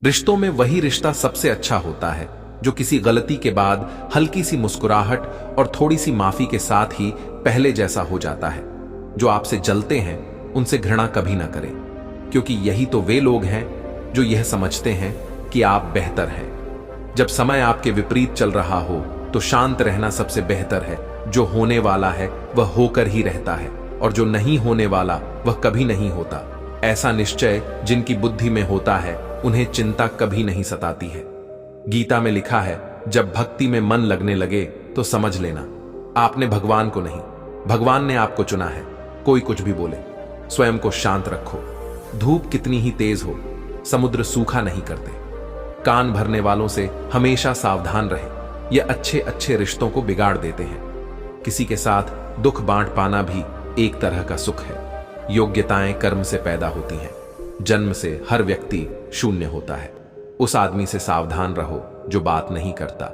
रिश्तों में वही रिश्ता सबसे अच्छा होता है जो किसी गलती के बाद हल्की सी मुस्कुराहट और थोड़ी सी माफी के साथ ही पहले जैसा हो जाता है। जो आपसे जलते हैं उनसे घृणा कभी ना करें, क्योंकि यही तो वे लोग हैं जो यह समझते हैं कि आप बेहतर हैं। जब समय आपके विपरीत चल रहा हो तो शांत रहना सबसे बेहतर है। जो होने वाला है वह होकर ही रहता है और जो नहीं होने वाला वह कभी नहीं होता। ऐसा निश्चय जिनकी बुद्धि में होता है उन्हें चिंता कभी नहीं सताती है। गीता में लिखा है, जब भक्ति में मन लगने लगे तो समझ लेना आपने भगवान को नहीं, भगवान ने आपको चुना है। कोई कुछ भी बोले, स्वयं को शांत रखो। धूप कितनी ही तेज हो, समुद्र सूखा नहीं करते। कान भरने वालों से हमेशा सावधान रहे, ये अच्छे अच्छे रिश्तों को बिगाड़ देते हैं। किसी के साथ दुख बांट पाना भी एक तरह का सुख है। योग्यताएं कर्म से पैदा होती हैं, जन्म से हर व्यक्ति शून्य होता है। उस आदमी से सावधान रहो जो बात नहीं करता,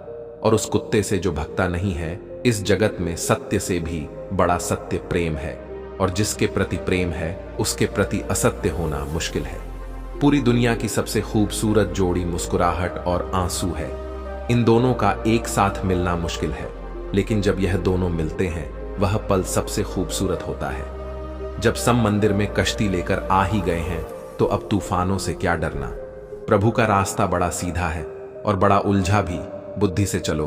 और उस कुत्ते से जो भगता नहीं है। इस जगत में सत्य से भी बड़ा सत्य प्रेम है, और जिसके प्रति प्रेम है उसके प्रति असत्य होना मुश्किल है। पूरी दुनिया की सबसे खूबसूरत जोड़ी मुस्कुराहट और आंसू है। इन दोनों का एक साथ मिलना मुश्किल है, लेकिन जब यह दोनों मिलते हैं वह पल सबसे खूबसूरत होता है। जब सब मंदिर में कश्ती लेकर आ ही गए हैं तो अब तूफानों से क्या डरना। प्रभु का रास्ता बड़ा सीधा है और बड़ा उलझा भी। बुद्धि से चलो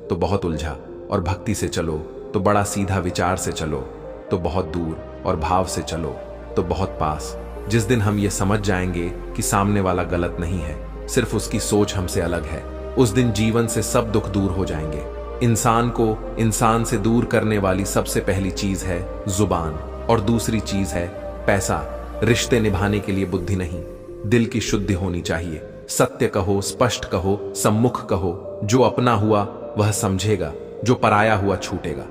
तो बहुत उलझा, और भक्ति से चलो तो बड़ा सीधा। विचार से चलो तो बहुत दूर, और भाव से चलो तो बहुत पास। जिस दिन हम ये समझ जाएंगे कि सामने वाला गलत नहीं है, सिर्फ उसकी सोच हमसे अलग है, उस दिन जीवन से सब दुख दूर हो जाएंगे। इंसान को इंसान से दूर करने वाली सबसे पहली चीज है जुबान, और दूसरी चीज है पैसा। रिश्ते निभाने के लिए बुद्धि नहीं, दिल की शुद्धि होनी चाहिए। सत्य कहो, स्पष्ट कहो, सम्मुख कहो। जो अपना हुआ वह समझेगा, जो पराया हुआ छूटेगा।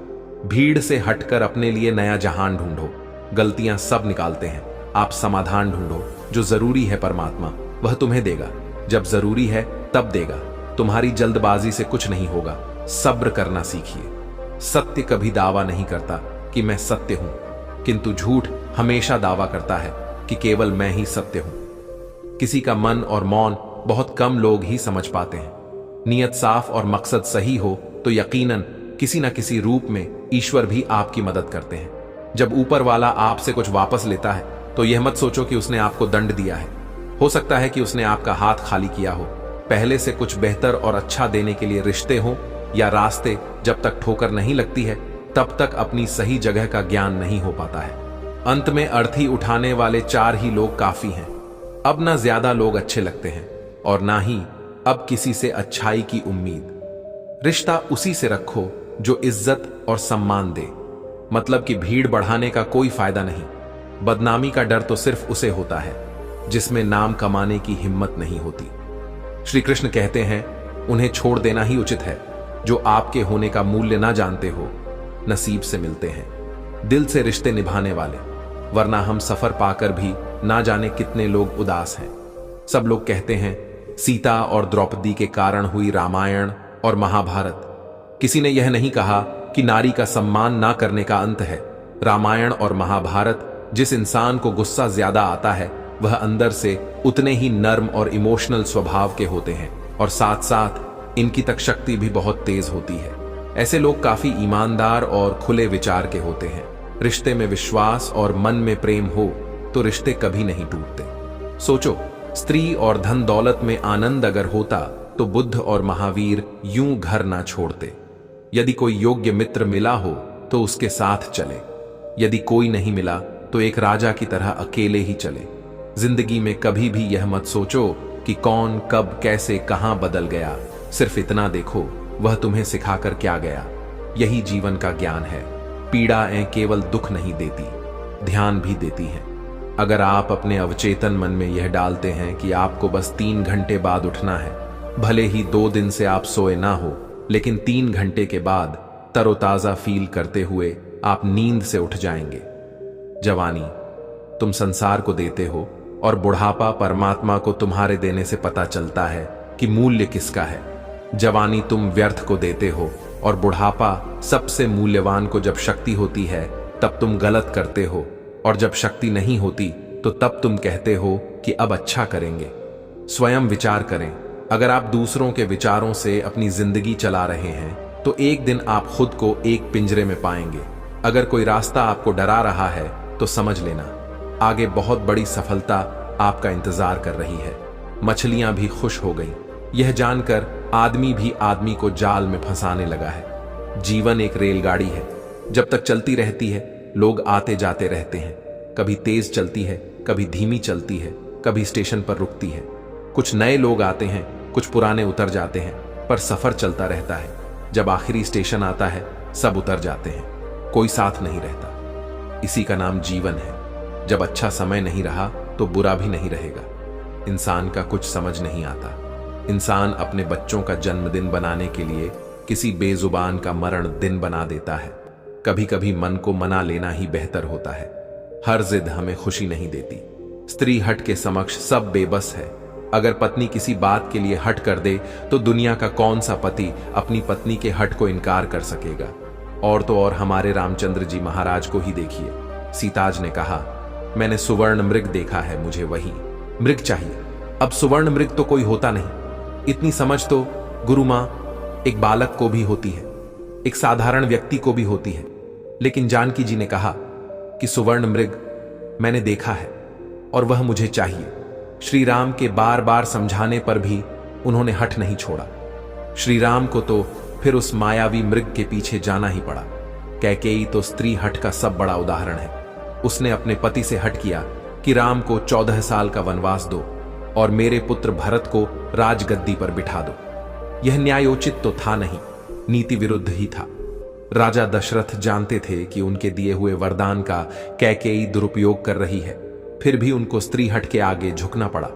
भीड़ से हटकर अपने लिए नया जहान ढूंढो। गलतियां सब निकालते हैं, आप समाधान ढूंढो। जो जरूरी है परमात्मा वह तुम्हें देगा, जब जरूरी है तब देगा। तुम्हारी जल्दबाजी से कुछ नहीं होगा, सब्र करना सीखिए। सत्य कभी दावा नहीं करता कि मैं सत्य हूं, किंतु झूठ हमेशा दावा करता है कि केवल मैं ही सत्य हूं। किसी का मन और मौन बहुत कम लोग ही समझ पाते हैं। नियत साफ और मकसद सही हो तो यकीनन किसी न किसी रूप में ईश्वर भी आपकी मदद करते हैं। जब ऊपर वाला आपसे कुछ वापस लेता है तो यह मत सोचो कि उसने आपको दंड दिया है। हो सकता है कि उसने आपका हाथ खाली किया हो। पहले से कुछ बेहतर और अच्छा देने के लिए रिश्ते हो या रास्ते, जब तक ठोकर नहीं लगती है तब तक अपनी सही जगह का ज्ञान नहीं हो पाता है। अंत में अर्थी उठाने वाले 4 ही लोग काफी हैं। अब ना ज्यादा लोग अच्छे लगते हैं और ना ही अब किसी से अच्छाई की उम्मीद। रिश्ता उसी से रखो जो इज्जत और सम्मान दे। मतलब कि भीड़ बढ़ाने का कोई फायदा नहीं। बदनामी का डर तो सिर्फ उसे होता है जिसमें नाम कमाने की हिम्मत नहीं होती। श्री कृष्ण कहते हैं, उन्हें छोड़ देना ही उचित है जो आपके होने का मूल्य ना जानते हो। नसीब से मिलते हैं दिल से रिश्ते निभाने वाले, वरना हम सफर पाकर भी ना जाने कितने लोग उदास हैं। सब लोग कहते हैं सीता और द्रौपदी के कारण हुई रामायण और महाभारत। किसी ने यह नहीं कहा कि नारी का सम्मान ना करने का अंत है। रामायण और महाभारत, जिस इंसान को गुस्सा ज्यादा आता है वह अंदर से उतने ही नर्म और इमोशनल स्वभाव के होते हैं, और साथ साथ इनकी तक शक्ति भी बहुत तेज होती है। ऐसे लोग काफी ईमानदार और खुले विचार के होते हैं। रिश्ते में विश्वास और मन में प्रेम हो तो रिश्ते कभी नहीं टूटते। सोचो, स्त्री और धन दौलत में आनंद अगर होता तो बुद्ध और महावीर यूं घर ना छोड़ते। यदि कोई योग्य मित्र मिला हो तो उसके साथ चले, यदि कोई नहीं मिला तो एक राजा की तरह अकेले ही चले। जिंदगी में कभी भी यह मत सोचो कि कौन कब कैसे कहां बदल गया। सिर्फ इतना देखो वह तुम्हें सिखाकर क्या गया। यही जीवन का ज्ञान है। पीड़ाएं केवल दुख नहीं देती, ध्यान भी देती हैं। अगर आप अपने अवचेतन मन में यह डालते हैं कि आपको बस 3 घंटे बाद उठना है, भले ही 2 दिन से आप सोए ना हो, लेकिन 3 घंटे के बाद तरोताजा फील करते हुए आप नींद से उठ जाएंगे। जवानी तुम संसार को देते हो और बुढ़ापा परमात्मा को तुम्हारे देने से पता चलता है कि मूल्य किसका है। जवानी तुम व्यर्थ को देते हो और बुढ़ापा सबसे मूल्यवान को जब शक्ति होती है तब तुम गलत करते हो, और जब शक्ति नहीं होती तो तब तुम कहते हो कि अब अच्छा करेंगे। स्वयं विचार करें, अगर आप दूसरों के विचारों से अपनी जिंदगी चला रहे हैं तो एक दिन आप खुद को एक पिंजरे में पाएंगे। अगर कोई रास्ता आपको डरा रहा है तो समझ लेना, आगे बहुत बड़ी सफलता आपका इंतजार कर रही है। मछलियां भी खुश हो गईं, यह जानकर आदमी भी आदमी को जाल में फंसाने लगा है। जीवन एक रेलगाड़ी है, जब तक चलती रहती है लोग आते जाते रहते हैं। कभी तेज चलती है, कभी धीमी चलती है, कभी स्टेशन पर रुकती है। कुछ नए लोग आते हैं, कुछ पुराने उतर जाते हैं, पर सफर चलता रहता है। जब आखिरी स्टेशन आता है सब उतर जाते हैं, कोई साथ नहीं रहता। इसी का नाम जीवन है। जब अच्छा समय नहीं रहा तो बुरा भी नहीं रहेगा। इंसान का कुछ समझ नहीं आता। इंसान अपने बच्चों का जन्मदिन बनाने के लिए किसी बेजुबान का मरण दिन बना देता है। कभी कभी मन को मना लेना ही बेहतर होता है। हर जिद हमें खुशी नहीं देती। स्त्री हट के समक्ष सब बेबस है। अगर पत्नी किसी बात के लिए हट कर दे तो दुनिया का कौन सा पति अपनी पत्नी के हट को इनकार कर सकेगा। और तो और हमारे रामचंद्र जी महाराज को ही देखिए। सीताज ने कहा, मैंने सुवर्ण मृग देखा है, मुझे वही मृग चाहिए। अब सुवर्ण मृग तो कोई होता नहीं। इतनी समझ तो गुरु मां एक बालक को भी होती है, एक साधारण व्यक्ति को भी होती है। लेकिन जानकी जी ने कहा कि सुवर्ण मृग मैंने देखा है और वह मुझे चाहिए। श्री राम के बार बार समझाने पर भी उन्होंने हट नहीं छोड़ा। श्री राम को तो फिर उस मायावी मृग के पीछे जाना ही पड़ा। कैकेयी तो स्त्री हट का सब बड़ा उदाहरण है। उसने अपने पति से हट किया कि राम को 14 साल का वनवास दो और मेरे पुत्र भरत को राजगद्दी पर बिठा दो। यह न्यायोचित तो था नहीं, नीति विरुद्ध ही था। राजा दशरथ जानते थे कि उनके दिए हुए वरदान का कैकेयी दुरुपयोग कर रही है, फिर भी उनको स्त्री हट के आगे झुकना पड़ा।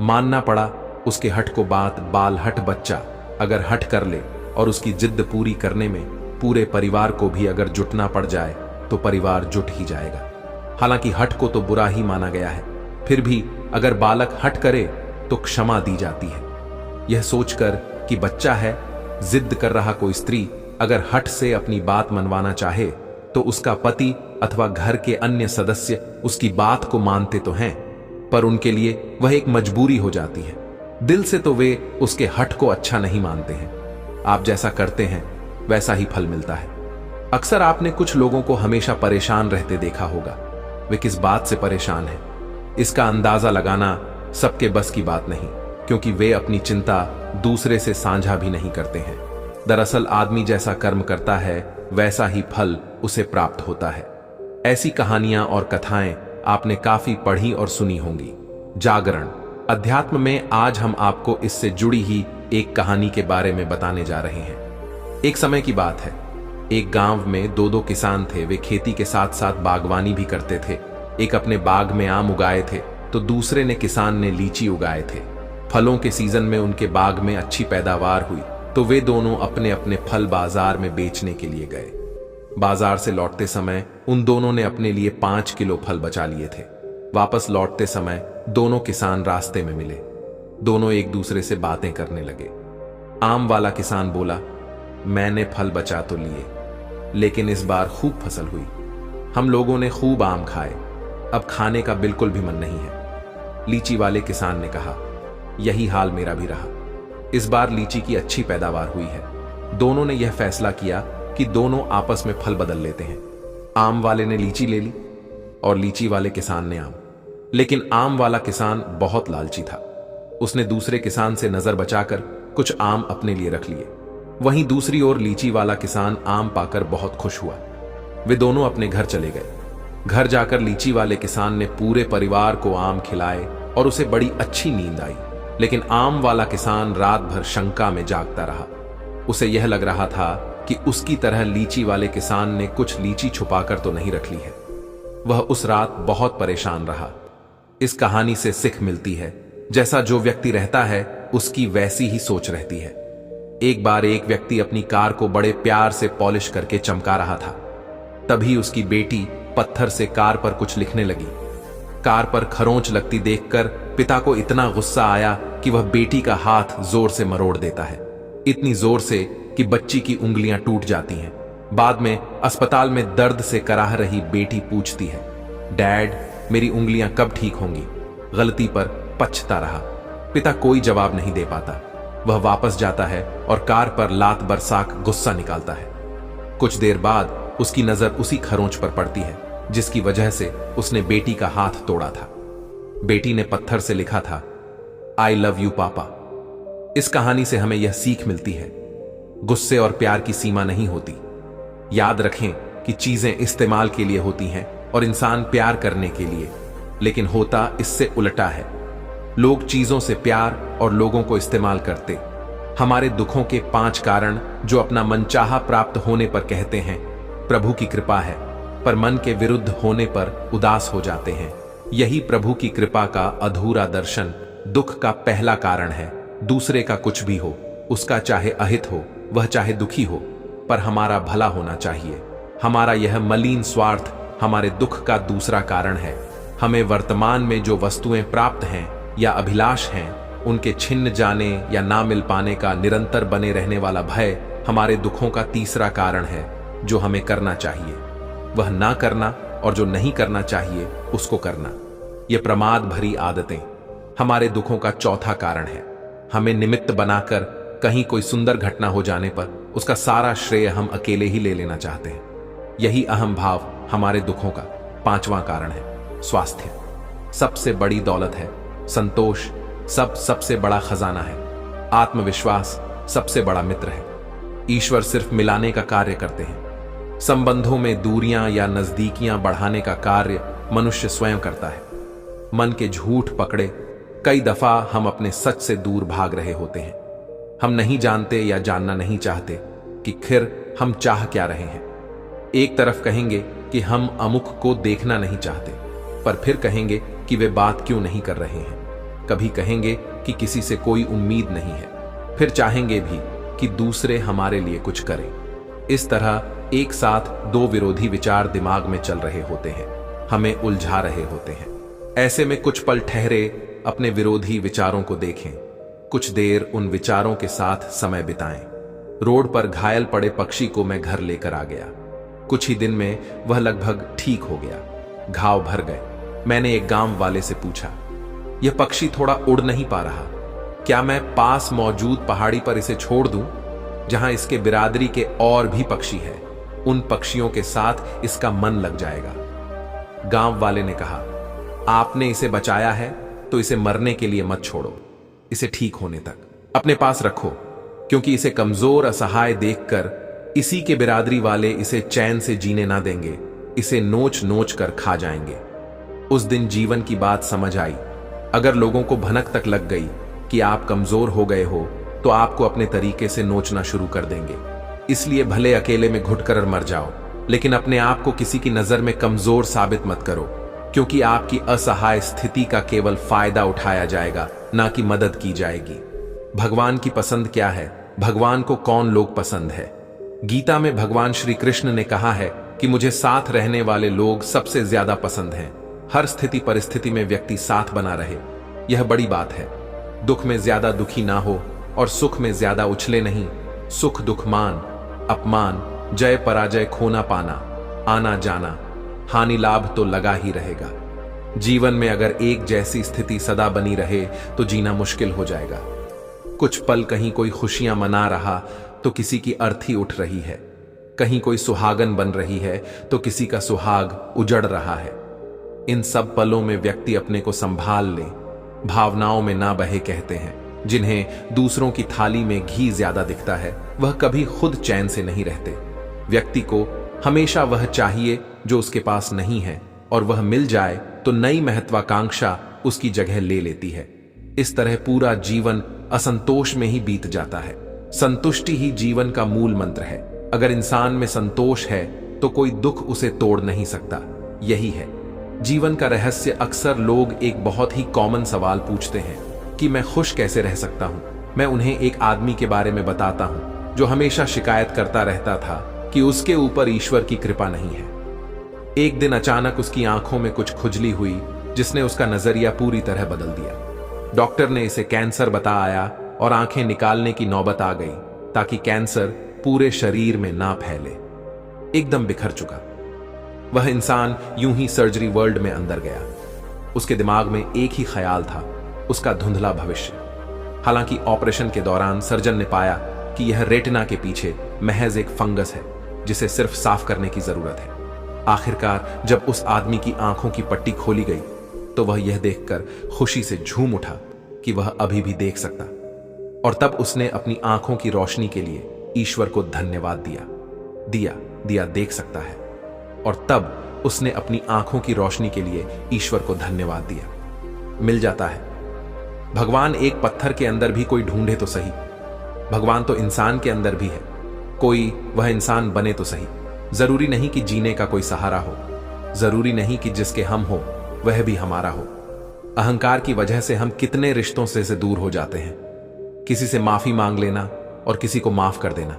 मानना पड़ा उसके हट को। बात बाल हट बच्चा अगर हट कर ले और उसकी जिद्द पूरी करने में पूरे परिवार को भी अगर जुटना पड़ जाए तो परिवार जुट ही जाएगा। हालांकि हट को तो बुरा ही माना गया है, फिर भी अगर बालक हट करे तो क्षमा दी जाती है। यह सोचकर कि बच्चा है, जिद कर रहा कोई स्त्री अगर हट से अपनी बात मनवाना चाहे तो उसका पति अथवा घर के अन्य सदस्य उसकी बात को मानते तो हैं, पर उनके लिए वह एक मजबूरी हो जाती है। दिल से तो वे उसके हट को अच्छा नहीं मानते हैं। आप जैसा करते हैं वैसा ही फल मिलता है। अक्सर आपने कुछ लोगों को हमेशा परेशान रहते देखा होगा। वे किस बात से परेशान हैं, इसका अंदाजा लगाना सबके बस की बात नहीं, क्योंकि वे अपनी चिंता दूसरे से साझा भी नहीं करते हैं। दरअसल आदमी जैसा कर्म करता है वैसा ही फल उसे प्राप्त होता है। ऐसी कहानियां और कथाएं आपने काफी पढ़ी और सुनी होंगी। जागरण अध्यात्म में आज हम आपको इससे जुड़ी ही एक कहानी के बारे में बताने जा रहे हैं। एक समय की बात है, एक गांव में दो किसान थे। वे खेती के साथ साथ बागवानी भी करते थे। एक अपने बाग में आम उगाए थे तो दूसरे ने किसान ने लीची उगाए थे। फलों के सीजन में उनके बाग में अच्छी पैदावार हुई तो वे दोनों अपने अपने फल बाजार में बेचने के लिए गए। बाजार से लौटते समय उन दोनों ने अपने लिए 5 किलो फल बचा लिए थे। वापस लौटते समय दोनों किसान रास्ते में मिले। दोनों एक दूसरे से बातें करने लगे। आम वाला किसान बोला, मैंने फल बचा तो लिए, लेकिन इस बार खूब फसल हुई। हम लोगों ने खूब आम खाए, अब खाने का बिल्कुल भी मन नहीं है। लीची वाले किसान ने कहा, यही हाल मेरा भी रहा। इस बार लीची की अच्छी पैदावार हुई है। दोनों ने यह फैसला किया कि दोनों आपस में फल बदल लेते हैं। आम वाले ने लीची ले ली और लीची वाले किसान ने आम। लेकिन आम वाला किसान बहुत लालची था। उसने दूसरे किसान से नजर बचाकर कुछ आम अपने लिए रख लिए। वहीं दूसरी ओर लीची वाला किसान आम पाकर बहुत खुश हुआ। वे दोनों अपने घर चले गए। घर जाकर लीची वाले किसान ने पूरे परिवार को आम खिलाए और उसे बड़ी अच्छी नींद आई। लेकिन आम वाला किसान रात भर शंका में जागता रहा। उसे यह लग रहा था कि उसकी तरह लीची वाले किसान ने कुछ लीची छुपाकर तो नहीं रख ली है। वह उस रात बहुत परेशान रहा। इस कहानी से सीख मिलती है, जैसा जो व्यक्ति रहता है उसकी वैसी ही सोच रहती है। एक बार एक व्यक्ति अपनी कार को बड़े प्यार से पॉलिश करके चमका रहा था। तभी उसकी बेटी पत्थर से कार पर कुछ लिखने लगी। कार पर खरोंच लगती देखकर पिता को इतना गुस्सा आया कि वह बेटी का हाथ जोर से मरोड़ देता है। इतनी जोर से कि बच्ची की उंगलियां टूट जाती हैं। बाद में अस्पताल में दर्द से कराह रही बेटी पूछती है, डैड मेरी उंगलियां कब ठीक होंगी? गलती पर पछता रहा। पिता कोई जवाब नहीं दे पाता। वह वापस जाता है और कार पर लात बरसाक गुस्सा निकालता है। कुछ देर बाद उसकी नजर उसी खरोंच पर पड़ती है जिसकी वजह से उसने बेटी का हाथ तोड़ा था। बेटी ने पत्थर से लिखा था, आई लव यू पापा। इस कहानी से हमें यह सीख मिलती है, गुस्से और प्यार की सीमा नहीं होती। याद रखें कि चीजें इस्तेमाल के लिए होती हैं और इंसान प्यार करने के लिए, लेकिन होता इससे उल्टा है। लोग चीजों से प्यार और लोगों को इस्तेमाल करते। हमारे दुखों के 5 कारण जो अपना मनचाहा प्राप्त होने पर कहते हैं प्रभु की कृपा है, पर मन के विरुद्ध होने पर उदास हो जाते हैं। यही प्रभु की कृपा का अधूरा दर्शन दुख का पहला कारण है। दूसरे का कुछ भी हो, उसका चाहे अहित हो, वह चाहे दुखी हो, पर हमारा भला होना चाहिए। हमारा यह मलिन स्वार्थ हमारे दुख का दूसरा कारण है। हमें वर्तमान में जो वस्तुएं प्राप्त हैं या अभिलाष हैं, उनके छिन्न जाने या ना मिल पाने का निरंतर बने रहने वाला भय हमारे दुखों का तीसरा कारण है। जो हमें करना चाहिए वह ना करना, और जो नहीं करना चाहिए उसको करना। ये प्रमाद भरी आदतें हमारे दुखों का चौथा कारण है। हमें निमित्त बनाकर कहीं कोई सुंदर घटना हो जाने पर उसका सारा श्रेय हम अकेले ही ले लेना चाहते हैं। यही अहम भाव हमारे दुखों का 5वां कारण है। स्वास्थ्य सबसे बड़ी दौलत है। संतोष सबसे बड़ा खजाना है। आत्मविश्वास सबसे बड़ा मित्र है। ईश्वर सिर्फ मिलाने का कार्य करते हैं। संबंधों में दूरियां या नजदीकियां बढ़ाने का कार्य मनुष्य स्वयं करता है। मन के झूठ पकड़े कई दफा हम अपने सच से दूर भाग रहे होते हैं। हम नहीं जानते या जानना नहीं चाहते कि फिर हम चाह क्या रहे हैं। एक तरफ कहेंगे कि हम अमुक को देखना नहीं चाहते, पर फिर कहेंगे कि वे बात क्यों नहीं कर रहे हैं। कभी कहेंगे कि किसी से कोई उम्मीद नहीं है, फिर चाहेंगे भी कि दूसरे हमारे लिए कुछ करें। इस तरह एक साथ 2 विरोधी विचार दिमाग में चल रहे होते हैं, हमें उलझा रहे होते हैं। ऐसे में कुछ पल ठहरे अपने विरोधी विचारों को देखें, कुछ देर उन विचारों के साथ समय बिताएं। रोड पर घायल पड़े पक्षी को मैं घर लेकर आ गया। कुछ ही दिन में वह लगभग ठीक हो गया, घाव भर गए। मैंने एक गांव वाले से पूछा, यह पक्षी थोड़ा उड़ नहीं पा रहा, क्या मैं पास मौजूद पहाड़ी पर इसे छोड़ दूं, जहां इसके बिरादरी के और भी पक्षी हैं? उन पक्षियों के साथ इसका मन लग जाएगा। गांव वाले ने कहा, आपने इसे बचाया है तो इसे मरने के लिए मत छोड़ो, इसे ठीक होने तक अपने पास रखो, क्योंकि इसे कमजोर असहाय देखकर इसी के बिरादरी वाले इसे चैन से जीने ना देंगे, इसे नोच नोच कर खा जाएंगे। उस दिन जीवन की बात समझ आई। अगर लोगों को भनक तक लग गई कि आप कमजोर हो गए हो, तो आपको अपने तरीके से नोचना शुरू कर देंगे। इसलिए भले अकेले में घुटकर मर जाओ, लेकिन अपने आप को किसी की नजर में कमजोर साबित मत करो, क्योंकि आपकी असहाय स्थिति का केवल फायदा उठाया जाएगा, ना कि मदद की जाएगी। भगवान की पसंद क्या है? भगवान को कौन लोग पसंद है? गीता में भगवान श्री कृष्ण ने कहा है कि मुझे साथ रहने वाले लोग सबसे ज्यादा पसंद हैं। हर स्थिति परिस्थिति में व्यक्ति साथ बना रहे, यह बड़ी बात है। दुख में ज्यादा दुखी ना हो और सुख में ज्यादा उछले नहीं। सुख दुख मान अपमान, जय पराजय, खोना पाना, आना जाना, हानि लाभ तो लगा ही रहेगा। जीवन में अगर एक जैसी स्थिति सदा बनी रहे तो जीना मुश्किल हो जाएगा। कुछ पल कहीं कोई खुशियां मना रहा तो किसी की अर्थी उठ रही है, कहीं कोई सुहागन बन रही है तो किसी का सुहाग उजड़ रहा है। इन सब पलों में व्यक्ति अपने को संभाल ले, भावनाओं में ना बहे कहते हैं। जिन्हें दूसरों की थाली में घी ज्यादा दिखता है, वह कभी खुद चैन से नहीं रहते। व्यक्ति को हमेशा वह चाहिए जो उसके पास नहीं है, और वह मिल जाए तो नई महत्वाकांक्षा उसकी जगह ले लेती है। इस तरह पूरा जीवन असंतोष में ही बीत जाता है। संतुष्टि ही जीवन का मूल मंत्र है। अगर इंसान में संतोष है तो कोई दुख उसे तोड़ नहीं सकता। यही है जीवन का रहस्य। अक्सर लोग एक बहुत ही कॉमन सवाल पूछते हैं कि मैं खुश कैसे रह सकता हूं। मैं उन्हें एक आदमी के बारे में बताता हूं जो हमेशा शिकायत करता रहता था कि उसके ऊपर ईश्वर की कृपा नहीं है। एक दिन अचानक उसकी आंखों में कुछ खुजली हुई जिसने उसका नजरिया पूरी तरह बदल दिया। डॉक्टर ने इसे कैंसर बताया और आंखें निकालने की नौबत आ गई ताकि कैंसर पूरे शरीर में ना फैले। एकदम बिखर चुका वह इंसान यूं ही सर्जरी वर्ल्ड में अंदर गया। उसके दिमाग में एक ही ख्याल था, उसका धुंधला भविष्य। हालांकि ऑपरेशन के दौरान सर्जन ने पाया कि यह रेटिना के पीछे महज एक फंगस है जिसे सिर्फ साफ करने की जरूरत है। आखिरकार जब उस आदमी की आंखों की पट्टी खोली गई तो वह यह देखकर खुशी से झूम उठा कि वह अभी भी देख सकता, और तब उसने अपनी आंखों की रोशनी के लिए ईश्वर को धन्यवाद दिया देख सकता है। और तब उसने अपनी आंखों की रोशनी के लिए ईश्वर को धन्यवाद दिया। मिल जाता है। भगवान एक पत्थर के अंदर भी कोई ढूंढे तो सही, भगवान तो इंसान के अंदर भी है, कोई वह इंसान बने तो सही। जरूरी नहीं कि जीने का कोई सहारा हो, जरूरी नहीं कि जिसके हम हो वह भी हमारा हो। अहंकार की वजह से हम कितने रिश्तों से दूर हो जाते हैं। किसी से माफी मांग लेना और किसी को माफ कर देना।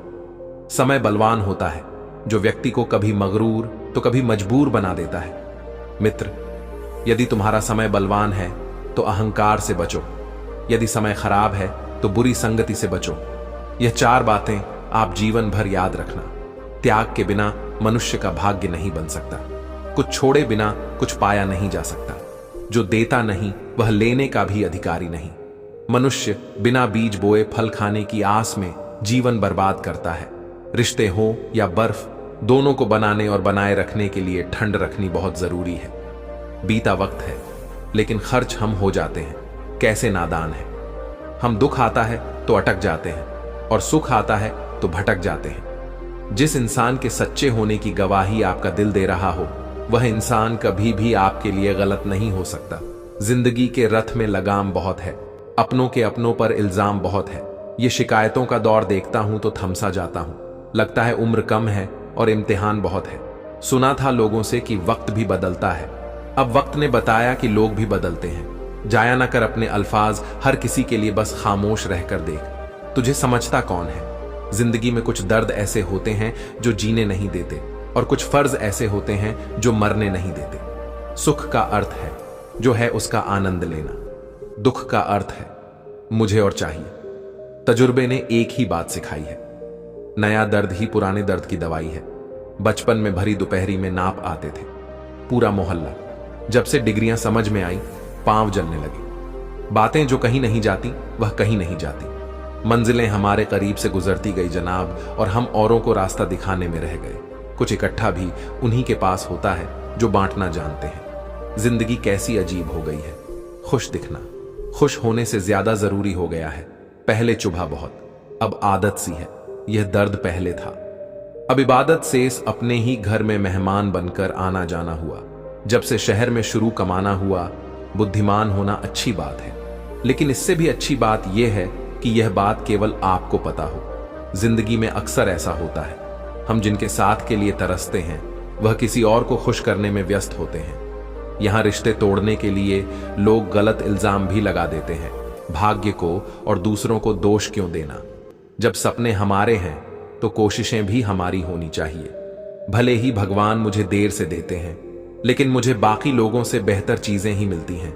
समय बलवान होता है जो व्यक्ति को कभी मगरूर तो कभी मजबूर बना देता है। मित्र, यदि तुम्हारा समय बलवान है तो अहंकार से बचो, यदि समय खराब है तो बुरी संगति से बचो। यह 4 बातें आप जीवन भर याद रखना। त्याग के बिना मनुष्य का भाग्य नहीं बन सकता। कुछ छोड़े बिना कुछ पाया नहीं जा सकता। जो देता नहीं वह लेने का भी अधिकारी नहीं। मनुष्य बिना बीज बोए फल खाने की आस में जीवन बर्बाद करता है। रिश्ते हो या बर्फ, दोनों को बनाने और बनाए रखने के लिए ठंड रखनी बहुत जरूरी है। बीता वक्त है लेकिन खर्च हम हो जाते हैं। कैसे नादान है। हम दुख आता है तो अटक जाते हैं और सुख आता है तो भटक जाते हैं। जिस इंसान के सच्चे होने की गवाही आपका दिल दे रहा हो वह इंसान कभी भी आपके लिए गलत नहीं हो सकता। जिंदगी के रथ में लगाम बहुत है, अपनों के अपनों पर इल्जाम बहुत है। ये शिकायतों का दौर देखता हूं तो थमसा जाता हूं। लगता है उम्र कम है और इम्तिहान बहुत है। सुना था लोगों से कि वक्त भी बदलता है, अब वक्त ने बताया कि लोग भी बदलते हैं। जाया ना कर अपने अल्फाज हर किसी के लिए, बस खामोश रहकर देख, तुझे समझता कौन है। जिंदगी में कुछ दर्द ऐसे होते हैं जो जीने नहीं देते और कुछ फर्ज ऐसे होते हैं जो मरने नहीं देते। सुख का अर्थ है जो है उसका आनंद लेना, दुख का अर्थ है मुझे और चाहिए। तजुर्बे ने एक ही बात सिखाई है, नया दर्द ही पुराने दर्द की दवाई है। बचपन में भरी दोपहरी में नाप आते थे पूरा मोहल्ला। जब से डिग्रियां समझ में आई पांव जलने लगे। बातें जो कहीं नहीं जाती वह कहीं नहीं जाती। मंजिलें हमारे करीब से गुजरती गई जनाब, और हम औरों को रास्ता दिखाने में रह गए। कुछ इकट्ठा भी उन्हीं के पास होता है जो बांटना जानते हैं। जिंदगी कैसी अजीब हो गई है। खुश दिखना खुश होने से ज्यादा जरूरी हो गया है। पहले चुभा बहुत, अब आदत सी है। यह दर्द पहले था, अब इबादत से इस अपने ही घर में मेहमान बनकर आना जाना हुआ। जब से शहर में शुरू कमाना हुआ। बुद्धिमान होना अच्छी बात है, लेकिन इससे भी अच्छी बात यह है कि यह बात केवल आपको पता हो। जिंदगी में अक्सर ऐसा होता है, हम जिनके साथ के लिए तरसते हैं वह किसी और को खुश करने में व्यस्त होते हैं। यहां रिश्ते तोड़ने के लिए लोग गलत इल्जाम भी लगा देते हैं। भाग्य को और दूसरों को दोष क्यों देना। जब सपने हमारे हैं तो कोशिशें भी हमारी होनी चाहिए। भले ही भगवान मुझे देर से देते हैं, लेकिन मुझे बाकी लोगों से बेहतर चीजें ही मिलती हैं।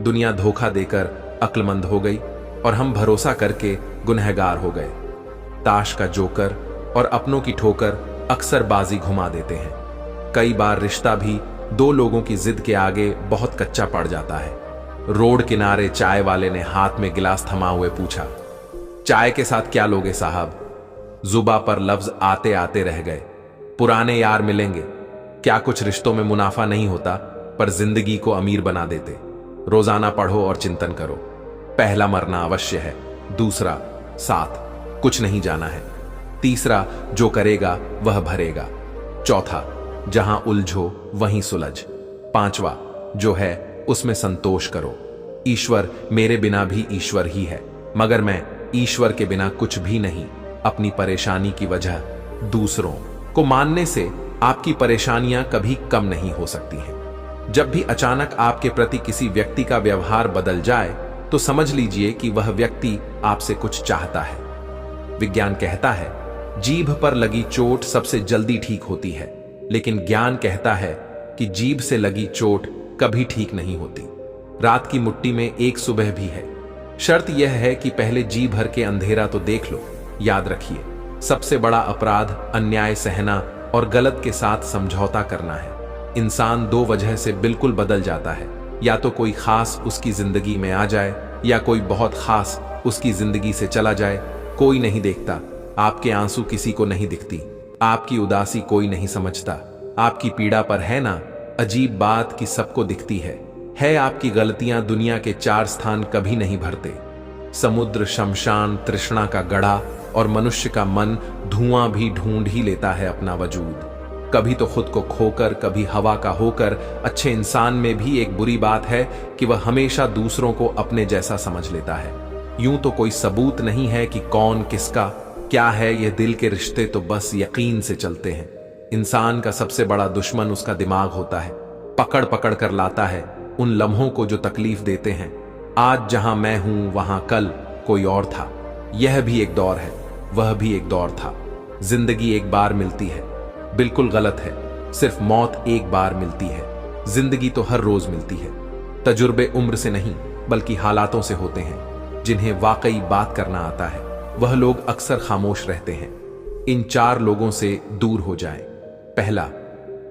दुनिया धोखा देकर अक्लमंद हो गई और हम भरोसा करके गुनहगार हो गए। ताश का जोकर और अपनों की ठोकर अक्सर बाजी घुमा देते हैं। कई बार रिश्ता भी 2 लोगों की जिद के आगे बहुत कच्चा पड़ जाता है। रोड किनारे चाय वाले ने हाथ में गिलास थमा हुए पूछा, चाय के साथ क्या लोगे साहब। जुबा पर लफ्ज आते आते रह गए, पुराने यार मिलेंगे। क्या कुछ रिश्तों में मुनाफा नहीं होता पर जिंदगी को अमीर बना देते। रोजाना पढ़ो और चिंतन करो। पहला मरना अवश्य है, दूसरा साथ कुछ नहीं जाना है, तीसरा जो करेगा वह भरेगा, चौथा जहां उलझो वहीं सुलझ, पांचवा जो है उसमें संतोष करो। ईश्वर मेरे बिना भी ईश्वर ही है, मगर मैं ईश्वर के बिना कुछ भी नहीं। अपनी परेशानी की वजह दूसरों को मानने से आपकी परेशानियां कभी कम नहीं हो सकती हैं। जब भी अचानक आपके प्रति किसी व्यक्ति का व्यवहार बदल जाए तो समझ लीजिए कि वह व्यक्ति आपसे कुछ चाहता है। विज्ञान कहता है जीभ पर लगी चोट सबसे जल्दी ठीक होती है, लेकिन ज्ञान कहता है कि जीभ से लगी चोट कभी ठीक नहीं होती। रात की मुट्ठी में एक सुबह भी है। शर्त यह है कि पहले जी भर के अंधेरा तो देख लो। याद रखिए, सबसे बड़ा अपराध अन्याय सहना और गलत के साथ समझौता करना है। इंसान 2 वजह से बिल्कुल बदल जाता है, या तो कोई खास उसकी जिंदगी में आ जाए या कोई बहुत खास उसकी जिंदगी से चला जाए। कोई नहीं देखता, आपके आंसू किसी को नहीं दिखती, आपकी उदासी कोई नहीं समझता, आपकी पीड़ा पर है ना अजीब बात कि सबको दिखती है आपकी गलतियां दुनिया के 4 स्थान कभी नहीं भरते। समुद्र, शमशान, तृष्णा का गढ़ा और मनुष्य का मन धुआं भी ढूंढ ही लेता है अपना वजूद। कभी तो खुद को खोकर, कभी हवा का होकर। अच्छे इंसान में भी एक बुरी बात है कि वह हमेशा दूसरों को अपने जैसा समझ लेता है। यूं तो कोई सबूत नहीं है कि कौन किसका क्या है, यह दिल के रिश्ते तो बस यकीन से चलते हैं। इंसान का सबसे बड़ा दुश्मन उसका दिमाग होता है, पकड़ पकड़ कर लाता है उन लम्हों को जो तकलीफ देते हैं। आज जहां मैं हूं वहां कल कोई और था। यह भी एक दौर है, वह भी एक दौर था। जिंदगी एक बार मिलती है, बिल्कुल गलत है। सिर्फ मौत एक बार मिलती है, जिंदगी तो हर रोज मिलती है। तजुर्बे उम्र से नहीं बल्कि हालातों से होते हैं। जिन्हें वाकई बात करना आता है वह लोग अक्सर खामोश रहते हैं। इन 4 लोगों से दूर हो जाएं। पहला,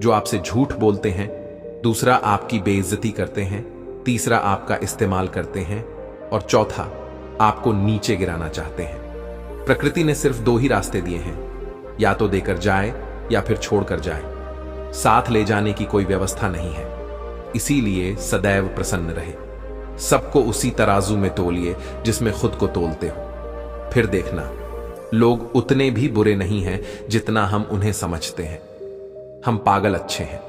जो आपसे झूठ बोलते हैं। दूसरा, आपकी बेइज्जती करते हैं। तीसरा, आपका इस्तेमाल करते हैं। और चौथा, आपको नीचे गिराना चाहते हैं। प्रकृति ने सिर्फ 2 ही रास्ते दिए हैं, या तो देकर जाए या फिर छोड़कर जाए। साथ ले जाने की कोई व्यवस्था नहीं है। इसीलिए सदैव प्रसन्न रहे। सबको उसी तराजू में तोलिए जिसमें खुद को तोलते हो। फिर देखना, लोग उतने भी बुरे नहीं हैं जितना हम उन्हें समझते हैं। हम पागल अच्छे हैं।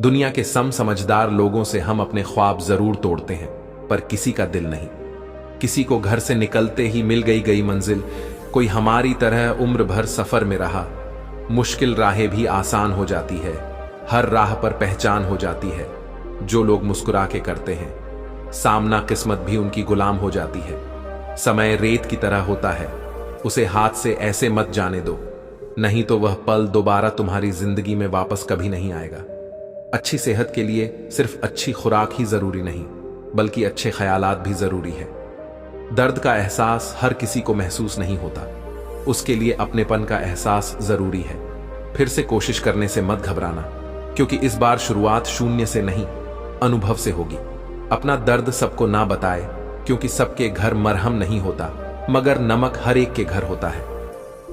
दुनिया के समझदार लोगों से हम अपने ख्वाब जरूर तोड़ते हैं, पर किसी का दिल नहीं। किसी को घर से निकलते ही मिल गई मंजिल। कोई हमारी तरह उम्र भर सफर में रहा। मुश्किल राहें भी आसान हो जाती है, हर राह पर पहचान हो जाती है। जो लोग मुस्कुरा के करते हैं, सामना किस्मत भी उनकी गुलाम हो जाती है। समय रेत की तरह होता है, उसे हाथ से ऐसे मत जाने दो, नहीं तो वह पल दोबारा तुम्हारी जिंदगी में वापस कभी नहीं आएगा। अच्छी सेहत के लिए सिर्फ अच्छी खुराक ही जरूरी नहीं, बल्कि अच्छे ख्यालात भी जरूरी है। दर्द का एहसास हर किसी को महसूस नहीं होता, उसके लिए अपनेपन का एहसास जरूरी है। फिर से कोशिश करने से मत घबराना, क्योंकि इस बार शुरुआत शून्य से नहीं, अनुभव से होगी। अपना दर्द सबको ना बताए, क्योंकि सबके घर मरहम नहीं होता, मगर नमक हर एक के घर होता है।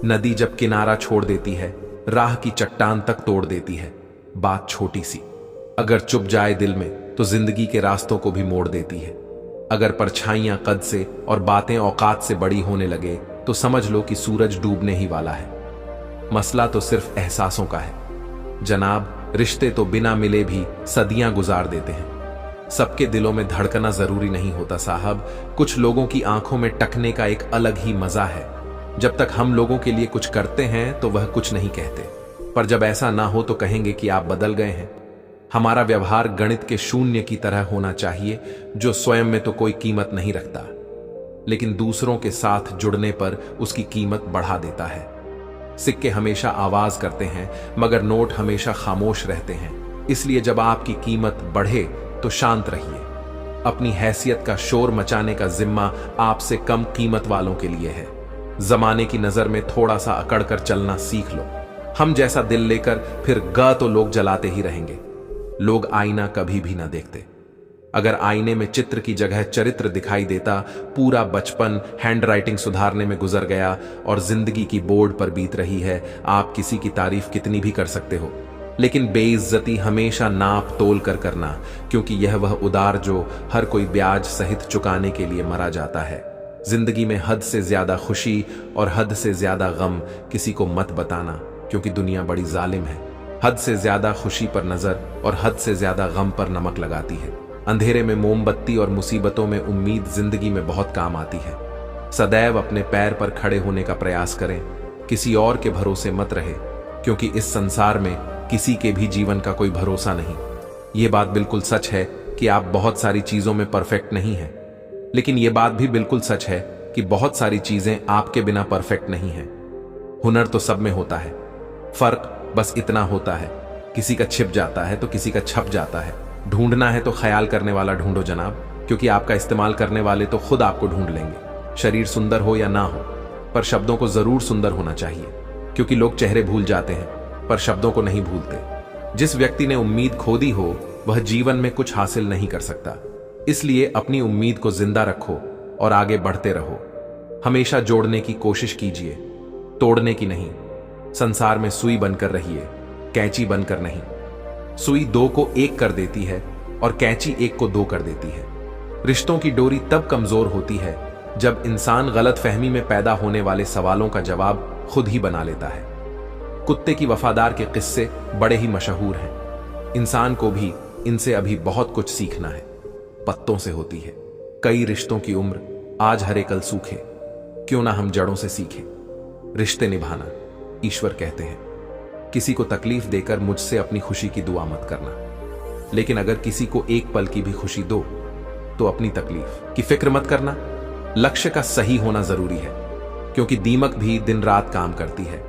नदी जब किनारा छोड़ देती है, राह की चट्टान तक तोड़ देती है। बात छोटी सी अगर चुप जाए दिल में, तो जिंदगी के रास्तों को भी मोड़ देती है। अगर परछाइयां कद से और बातें औकात से बड़ी होने लगे, तो समझ लो कि सूरज डूबने ही वाला है। मसला तो सिर्फ एहसासों का है जनाब। रिश्ते तो बिना मिले भी सदियां गुजार देते हैं। सबके दिलों में धड़कना जरूरी नहीं होता साहब। कुछ लोगों की आंखों में टकने का एक अलग ही मजा है। जब तक हम लोगों के लिए कुछ करते हैं तो वह कुछ नहीं कहते, पर जब ऐसा ना हो तो कहेंगे कि आप बदल गए हैं। हमारा व्यवहार गणित के शून्य की तरह होना चाहिए, जो स्वयं में तो कोई कीमत नहीं रखता, लेकिन दूसरों के साथ जुड़ने पर उसकी कीमत बढ़ा देता है। सिक्के हमेशा आवाज करते हैं, मगर नोट हमेशा खामोश रहते हैं। इसलिए जब आपकी कीमत बढ़े तो शांत रहिए। अपनी हैसियत का शोर मचाने का जिम्मा आपसे कम कीमत वालों के लिए है। जमाने की नजर में थोड़ा सा अकड़ कर चलना सीख लो। हम जैसा दिल लेकर फिर तो लोग जलाते ही रहेंगे। लोग आईना कभी भी ना देखते। अगर आईने में चित्र की जगह चरित्र दिखाई देता, पूरा बचपन हैंडराइटिंग सुधारने में गुजर गया और जिंदगी की बोर्ड पर बीत रही है। आप किसी की तारीफ कितनी भी कर सकते हो, लेकिन बेइज्जती हमेशा नाप तोल कर करना, क्योंकि यह वह उधार जो हर कोई ब्याज सहित चुकाने के लिए मरा जाता है। जिंदगी में हद से ज्यादा खुशी और हद से ज्यादा गम किसी को मत बताना, क्योंकि दुनिया बड़ी जालिम है। हद से ज्यादा खुशी पर नजर और हद से ज्यादा गम पर नमक लगाती है। अंधेरे में मोमबत्ती और मुसीबतों में उम्मीद जिंदगी में बहुत काम आती है। सदैव अपने पैर पर खड़े होने का प्रयास करें, किसी और के भरोसे मत रहे, क्योंकि इस संसार में किसी के भी जीवन का कोई भरोसा नहीं। यह बात बिल्कुल सच है कि आप बहुत सारी चीजों में परफेक्ट नहीं हैं, लेकिन यह बात भी बिल्कुल सच है कि बहुत सारी चीजें आपके बिना परफेक्ट नहीं हैं। हुनर तो सब में होता है, फर्क बस इतना होता है, किसी का छिप जाता है तो किसी का छप जाता है। ढूंढना है तो ख्याल करने वाला ढूंढो जनाब, क्योंकि आपका इस्तेमाल करने वाले तो खुद आपको ढूंढ लेंगे। शरीर सुंदर हो या ना हो, पर शब्दों को जरूर सुंदर होना चाहिए, क्योंकि लोग चेहरे भूल जाते हैं पर शब्दों को नहीं भूलते। जिस व्यक्ति ने उम्मीद खो दी हो वह जीवन में कुछ हासिल नहीं कर सकता। इसलिए अपनी उम्मीद को जिंदा रखो और आगे बढ़ते रहो। हमेशा जोड़ने की कोशिश कीजिए, तोड़ने की नहीं। संसार में सुई बनकर रहिए, कैंची बनकर नहीं। सुई दो को एक कर देती है और कैंची एक को दो कर देती है। रिश्तों की डोरी तब कमजोर होती है जब इंसान गलतफहमी में पैदा होने वाले सवालों का जवाब खुद ही बना लेता है। कुत्ते की वफादार के किस्से बड़े ही मशहूर हैं। इंसान को भी इनसे अभी बहुत कुछ सीखना है। पत्तों से होती है कई रिश्तों की उम्र, आज हरे कल सूखे। क्यों ना हम जड़ों से सीखें रिश्ते निभाना। ईश्वर कहते हैं, किसी को तकलीफ देकर मुझसे अपनी खुशी की दुआ मत करना, लेकिन अगर किसी को एक पल की भी खुशी दो तो अपनी तकलीफ की फिक्र मत करना। लक्ष्य का सही होना जरूरी है, क्योंकि दीमक भी दिन रात काम करती है,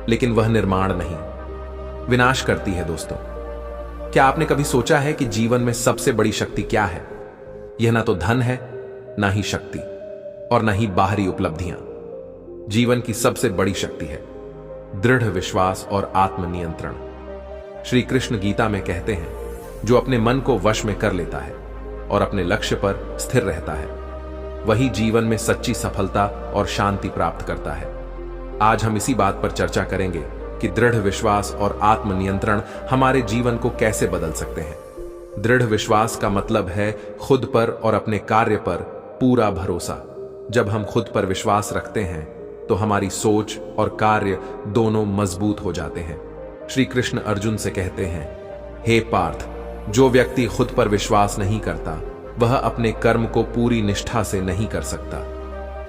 लेकिन वह निर्माण नहीं, विनाश करती है। दोस्तों, क्या आपने कभी सोचा है कि जीवन में सबसे बड़ी शक्ति क्या है? यह ना तो धन है, ना ही शक्ति, और ना ही बाहरी उपलब्धियां। जीवन की सबसे बड़ी शक्ति है दृढ़ विश्वास और आत्मनियंत्रण। श्री कृष्ण गीता में कहते हैं, जो अपने मन को वश में कर लेता है और अपने लक्ष्य पर स्थिर रहता है, वही जीवन में सच्ची सफलता और शांति प्राप्त करता है। आज हम इसी बात पर चर्चा करेंगे कि दृढ़ विश्वास और आत्मनियंत्रण हमारे जीवन को कैसे बदल सकते हैं। दृढ़ विश्वास का मतलब है खुद पर और अपने कार्य पर पूरा भरोसा। जब हम खुद पर विश्वास रखते हैं तो हमारी सोच और कार्य दोनों मजबूत हो जाते हैं। श्री कृष्ण अर्जुन से कहते हैं, हे पार्थ, जो व्यक्ति खुद पर विश्वास नहीं करता वह अपने कर्म को पूरी निष्ठा से नहीं कर सकता।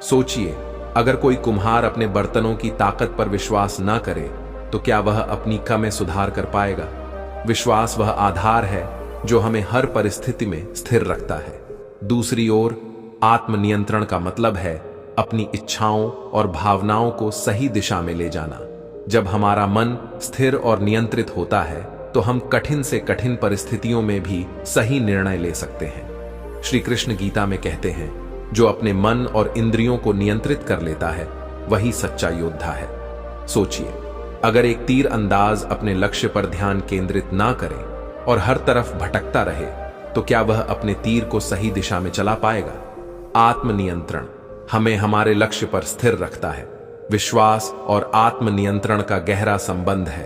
सोचिए, अगर कोई कुम्हार अपने बर्तनों की ताकत पर विश्वास ना करे तो क्या वह अपनी कला में सुधार कर पाएगा? विश्वास वह आधार है जो हमें हर परिस्थिति में स्थिर रखता है। दूसरी ओर आत्मनियंत्रण का मतलब है अपनी इच्छाओं और भावनाओं को सही दिशा में ले जाना। जब हमारा मन स्थिर और नियंत्रित होता है तो हम कठिन से कठिन परिस्थितियों में भी सही निर्णय ले सकते हैं। श्री कृष्ण गीता में कहते हैं, जो अपने मन और इंद्रियों को नियंत्रित कर लेता है वही सच्चा योद्धा है। सोचिए, अगर एक तीर अंदाज अपने लक्ष्य पर ध्यान केंद्रित ना करे और हर तरफ भटकता रहे तो क्या वह अपने तीर को सही दिशा में चला पाएगा? आत्मनियंत्रण हमें हमारे लक्ष्य पर स्थिर रखता है। विश्वास और आत्मनियंत्रण का गहरा संबंध है।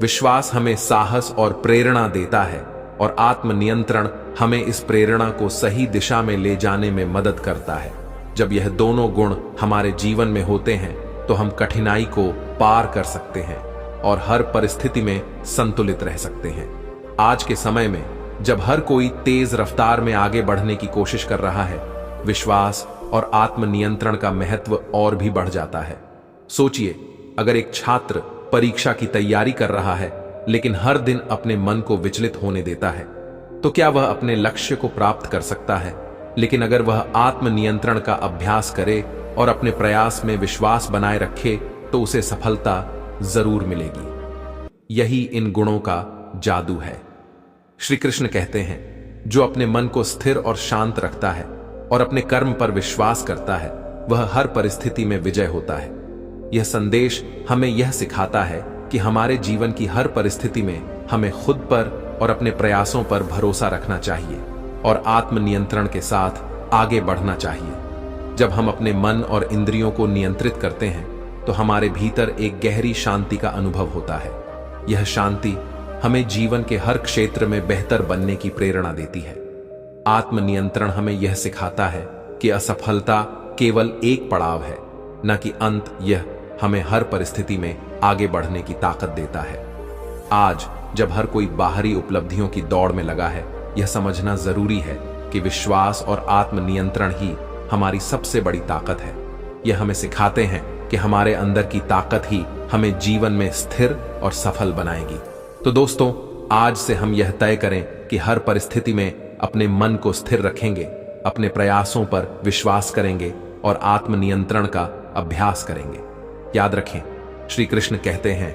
विश्वास हमें साहस और प्रेरणा देता है और आत्मनियंत्रण हमें इस प्रेरणा को सही दिशा में ले जाने में मदद करता है। जब यह दोनों गुण हमारे जीवन में होते हैं तो हम कठिनाई को पार कर सकते हैं और हर परिस्थिति में संतुलित रह सकते हैं। आज के समय में जब हर कोई तेज रफ्तार में आगे बढ़ने की कोशिश कर रहा है, विश्वास और आत्मनियंत्रण का महत्व और भी बढ़ जाता है। सोचिए, अगर एक छात्र परीक्षा की तैयारी कर रहा है लेकिन हर दिन अपने मन को विचलित होने देता है तो क्या वह अपने लक्ष्य को प्राप्त कर सकता है? लेकिन अगर वह आत्मनियंत्रण का अभ्यास करे और अपने प्रयास में विश्वास बनाए रखे तो उसे सफलता जरूर मिलेगी। यही इन गुणों का जादू है। श्री कृष्ण कहते हैं, जो अपने मन को स्थिर और शांत रखता है और अपने कर्म पर विश्वास करता है वह हर परिस्थिति में विजय होता है। यह संदेश हमें यह सिखाता है कि हमारे जीवन की हर परिस्थिति में हमें खुद पर और अपने प्रयासों पर भरोसा रखना चाहिए और आत्मनियंत्रण के साथ आगे बढ़ना चाहिए। जब हम अपने मन और इंद्रियों को नियंत्रित करते हैं तो हमारे भीतर एक गहरी शांति का अनुभव होता है। यह शांति हमें जीवन के हर क्षेत्र में बेहतर बनने की प्रेरणा देती है। आत्मनियंत्रण हमें यह सिखाता है कि असफलता केवल एक पड़ाव है, न कि अंत। यह हमें हर परिस्थिति में आगे बढ़ने की ताकत देता है। आज जब हर कोई बाहरी उपलब्धियों की दौड़ में लगा है, यह समझना जरूरी है कि विश्वास और आत्मनियंत्रण ही हमारी सबसे बड़ी ताकत है। यह हमें सिखाते हैं कि हमारे अंदर की ताकत ही हमें जीवन में स्थिर और सफल बनाएगी। तो दोस्तों, आज से हम यह तय करें कि हर परिस्थिति में अपने मन को स्थिर रखेंगे, अपने प्रयासों पर विश्वास करेंगे और आत्मनियंत्रण का अभ्यास करेंगे। याद रखें, श्री कृष्ण कहते हैं,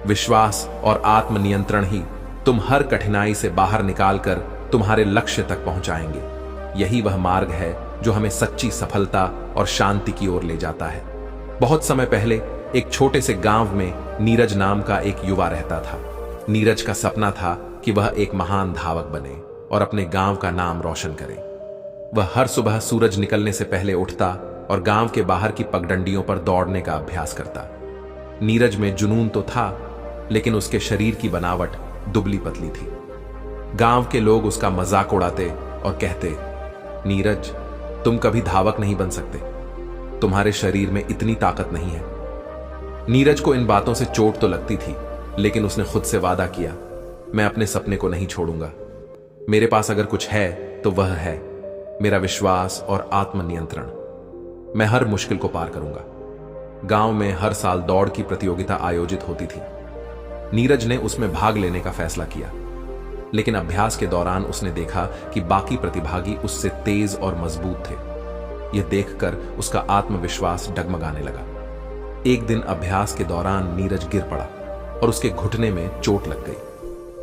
विश्वास और आत्मनियंत्रण ही तुम हर कठिनाई से बाहर निकालकर तुम्हारे लक्ष्य तक पहुंचाएंगे। यही वह मार्ग है जो हमें सच्ची सफलता और शांति की ओर ले जाता है। बहुत समय पहले एक छोटे से गांव में नीरज नाम का एक युवा रहता था। नीरज का सपना था कि वह एक महान धावक बने और अपने गांव का नाम रोशन करे। वह हर सुबह सूरज निकलने से पहले उठता और गांव के बाहर की पगडंडियों पर दौड़ने का अभ्यास करता। नीरज में जुनून तो था, लेकिन उसके शरीर की बनावट दुबली पतली थी। गांव के लोग उसका मजाक उड़ाते और कहते, नीरज, तुम कभी धावक नहीं बन सकते, तुम्हारे शरीर में इतनी ताकत नहीं है। नीरज को इन बातों से चोट तो लगती थी, लेकिन उसने खुद से वादा किया, मैं अपने सपने को नहीं छोड़ूंगा। मेरे पास अगर कुछ है तो वह है मेरा विश्वास और आत्मनियंत्रण। मैं हर मुश्किल को पार करूंगा। गांव में हर साल दौड़ की प्रतियोगिता आयोजित होती थी। नीरज ने उसमें भाग लेने का फैसला किया, लेकिन अभ्यास के दौरान उसने देखा कि बाकी प्रतिभागी उससे तेज और मजबूत थे। यह देखकर उसका आत्मविश्वास डगमगाने लगा। एक दिन अभ्यास के दौरान नीरज गिर पड़ा और उसके घुटने में चोट लग गई।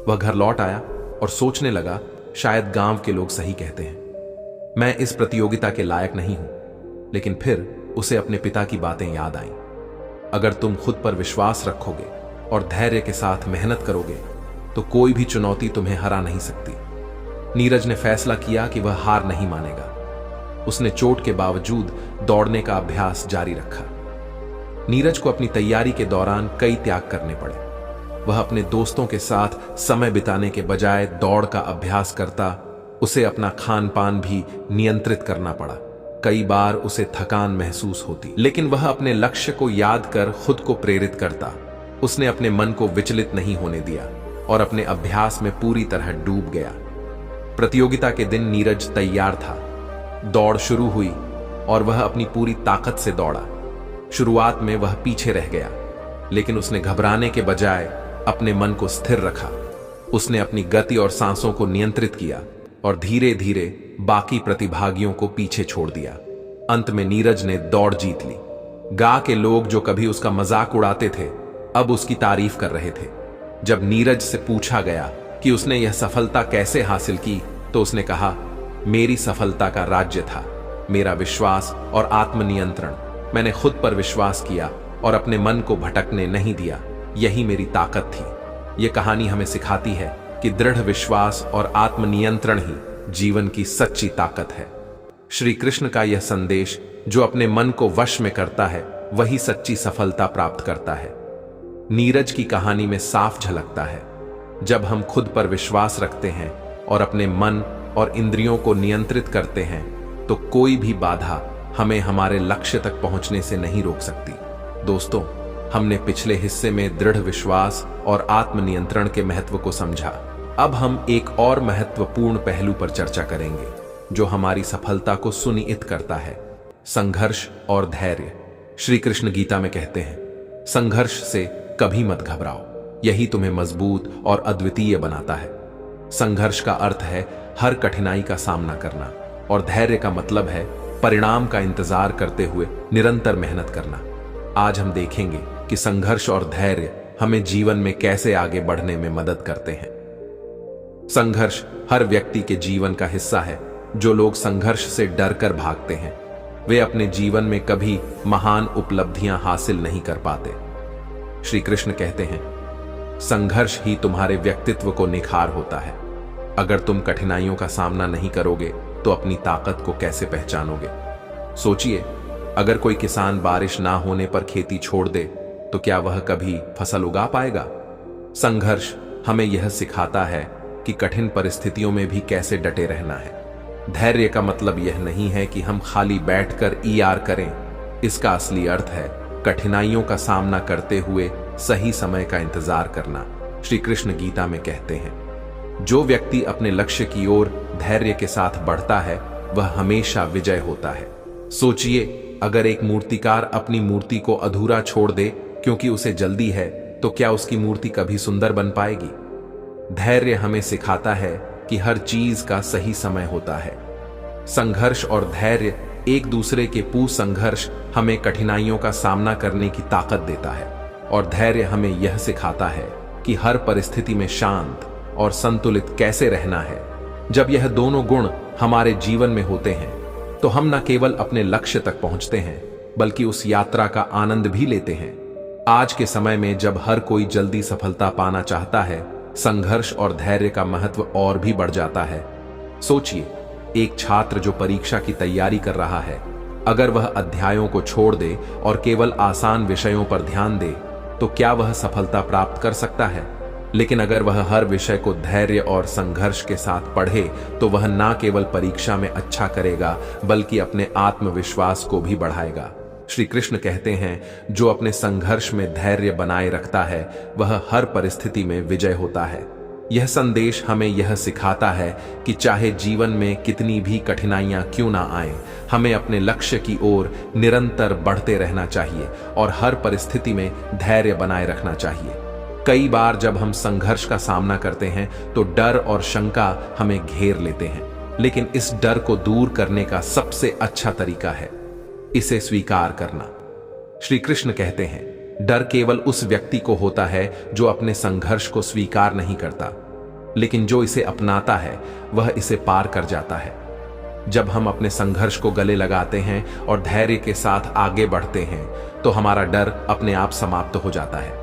वह घर लौट आया और सोचने लगा, शायद गांव के लोग सही कहते हैं, मैं इस प्रतियोगिता के लायक नहीं हूं। लेकिन फिर उसे अपने पिता की बातें याद आईं। अगर तुम खुद पर विश्वास रखोगे और धैर्य के साथ मेहनत करोगे तो कोई भी चुनौती तुम्हें हरा नहीं सकती। नीरज ने फैसला किया कि वह हार नहीं मानेगा। उसने चोट के बावजूद दौड़ने का अभ्यास जारी रखा। नीरज को अपनी तैयारी के दौरान कई त्याग करने पड़े। वह अपने दोस्तों के साथ समय बिताने के बजाय दौड़ का अभ्यास करता। उसे अपना खान पान भी नियंत्रित करना पड़ा। कई बार उसे थकान महसूस होती, लेकिन वह अपने लक्ष्य को याद कर खुद को प्रेरित करता। उसने अपने मन को विचलित नहीं होने दिया और अपने अभ्यास में पूरी तरह डूब गया। प्रतियोगिता के दिन नीरज तैयार था। दौड़ शुरू हुई और वह अपनी पूरी ताकत से दौड़ा। शुरुआत में वह पीछे रह गया, लेकिन उसने घबराने के बजाय अपने मन को स्थिर रखा। उसने अपनी गति और सांसों को नियंत्रित किया और धीरे धीरे बाकी प्रतिभागियों को पीछे छोड़ दिया। अंत में नीरज ने दौड़ जीत ली। गांव के लोग जो कभी उसका मजाक उड़ाते थे, अब उसकी तारीफ कर रहे थे। जब नीरज से पूछा गया कि उसने यह सफलता कैसे हासिल की, तो उसने कहा, मेरी सफलता का राज्य था मेरा विश्वास और आत्मनियंत्रण। मैंने खुद पर विश्वास किया और अपने मन को भटकने नहीं दिया। यही मेरी ताकत थी। यह कहानी हमें सिखाती है कि दृढ़ विश्वास और आत्मनियंत्रण ही जीवन की सच्ची ताकत है। श्री कृष्ण का यह संदेश, जो अपने मन को वश में करता है वही सच्ची सफलता प्राप्त करता है, नीरज की कहानी में साफ झलकता है। जब हम खुद पर विश्वास रखते हैं और अपने मन और इंद्रियों को नियंत्रित करते हैं, तो कोई भी बाधा हमें हमारे लक्ष्य तक पहुंचने से नहीं रोक सकती। दोस्तों, हमने पिछले हिस्से में दृढ़ विश्वास और आत्मनियंत्रण के महत्व को समझा। अब हम एक और महत्वपूर्ण पहलू पर चर्चा करेंगे, जो हमारी सफलता को सुनिश्चित करता है, संघर्ष और धैर्य। श्री कृष्ण गीता में कहते हैं, संघर्ष से कभी मत घबराओ, यही तुम्हें मजबूत और अद्वितीय बनाता है। संघर्ष का अर्थ है हर कठिनाई का सामना करना, और धैर्य का मतलब है परिणाम का इंतजार करते हुए निरंतर मेहनत करना। आज हम देखेंगे कि संघर्ष और धैर्य हमें जीवन में कैसे आगे बढ़ने में मदद करते हैं। संघर्ष हर व्यक्ति के जीवन का हिस्सा है। जो लोग संघर्ष से डरकर भागते हैं, वे अपने जीवन में कभी महान उपलब्धियां हासिल नहीं कर पाते। श्री कृष्ण कहते हैं, संघर्ष ही तुम्हारे व्यक्तित्व को निखार होता है। अगर तुम कठिनाइयों का सामना नहीं करोगे तो अपनी ताकत को कैसे पहचानोगे? सोचिए, अगर कोई किसान बारिश ना होने पर खेती छोड़ दे तो क्या वह कभी फसल उगा पाएगा? संघर्ष हमें यह सिखाता है कि कठिन परिस्थितियों में भी कैसे डटे रहना है। धैर्य का मतलब यह नहीं है कि हम खाली बैठकर ईआर करें। इसका असली अर्थ है कठिनाइयों का सामना करते हुए सही समय का इंतजार करना। श्री कृष्ण गीता में कहते हैं, जो व्यक्ति अपने लक्ष्य की ओर धैर्य के साथ बढ़ता है वह हमेशा विजय होता है। सोचिए, अगर एक मूर्तिकार अपनी मूर्ति को अधूरा छोड़ दे क्योंकि उसे जल्दी है, तो क्या उसकी मूर्ति कभी सुंदर बन पाएगी? धैर्य हमें सिखाता है कि हर चीज का सही समय होता है। संघर्ष और धैर्य एक दूसरे के पूर्ण संघर्ष हमें कठिनाइयों का सामना करने की ताकत देता है, और धैर्य हमें यह सिखाता है कि हर परिस्थिति में शांत और संतुलित कैसे रहना है। जब यह दोनों गुण हमारे जीवन में होते हैं तो हम न केवल अपने लक्ष्य तक पहुंचते हैं, बल्कि उस यात्रा का आनंद भी लेते हैं। आज के समय में जब हर कोई जल्दी सफलता पाना चाहता है, संघर्ष और धैर्य का महत्व और भी बढ़ जाता है। सोचिए, एक छात्र जो परीक्षा की तैयारी कर रहा है, अगर वह अध्यायों को छोड़ दे और केवल आसान विषयों पर ध्यान दे तो क्या वह सफलता प्राप्त कर सकता है? लेकिन अगर वह हर विषय को धैर्य और संघर्ष के साथ पढ़े तो वह न केवल परीक्षा में अच्छा करेगा बल्कि अपने आत्मविश्वास को भी बढ़ाएगा। श्री कृष्ण कहते हैं, जो अपने संघर्ष में धैर्य बनाए रखता है वह हर परिस्थिति में विजय होता है। यह संदेश हमें यह सिखाता है कि चाहे जीवन में कितनी भी कठिनाइयां क्यों ना आए, हमें अपने लक्ष्य की ओर निरंतर बढ़ते रहना चाहिए और हर परिस्थिति में धैर्य बनाए रखना चाहिए। कई बार जब हम संघर्ष का सामना करते हैं तो डर और शंका हमें घेर लेते हैं, लेकिन इस डर को दूर करने का सबसे अच्छा तरीका है इसे स्वीकार करना। श्री कृष्ण कहते हैं, डर केवल उस व्यक्ति को होता है जो अपने संघर्ष को स्वीकार नहीं करता, लेकिन जो इसे अपनाता है वह इसे पार कर जाता है। जब हम अपने संघर्ष को गले लगाते हैं और धैर्य के साथ आगे बढ़ते हैं तो हमारा डर अपने आप समाप्त हो जाता है।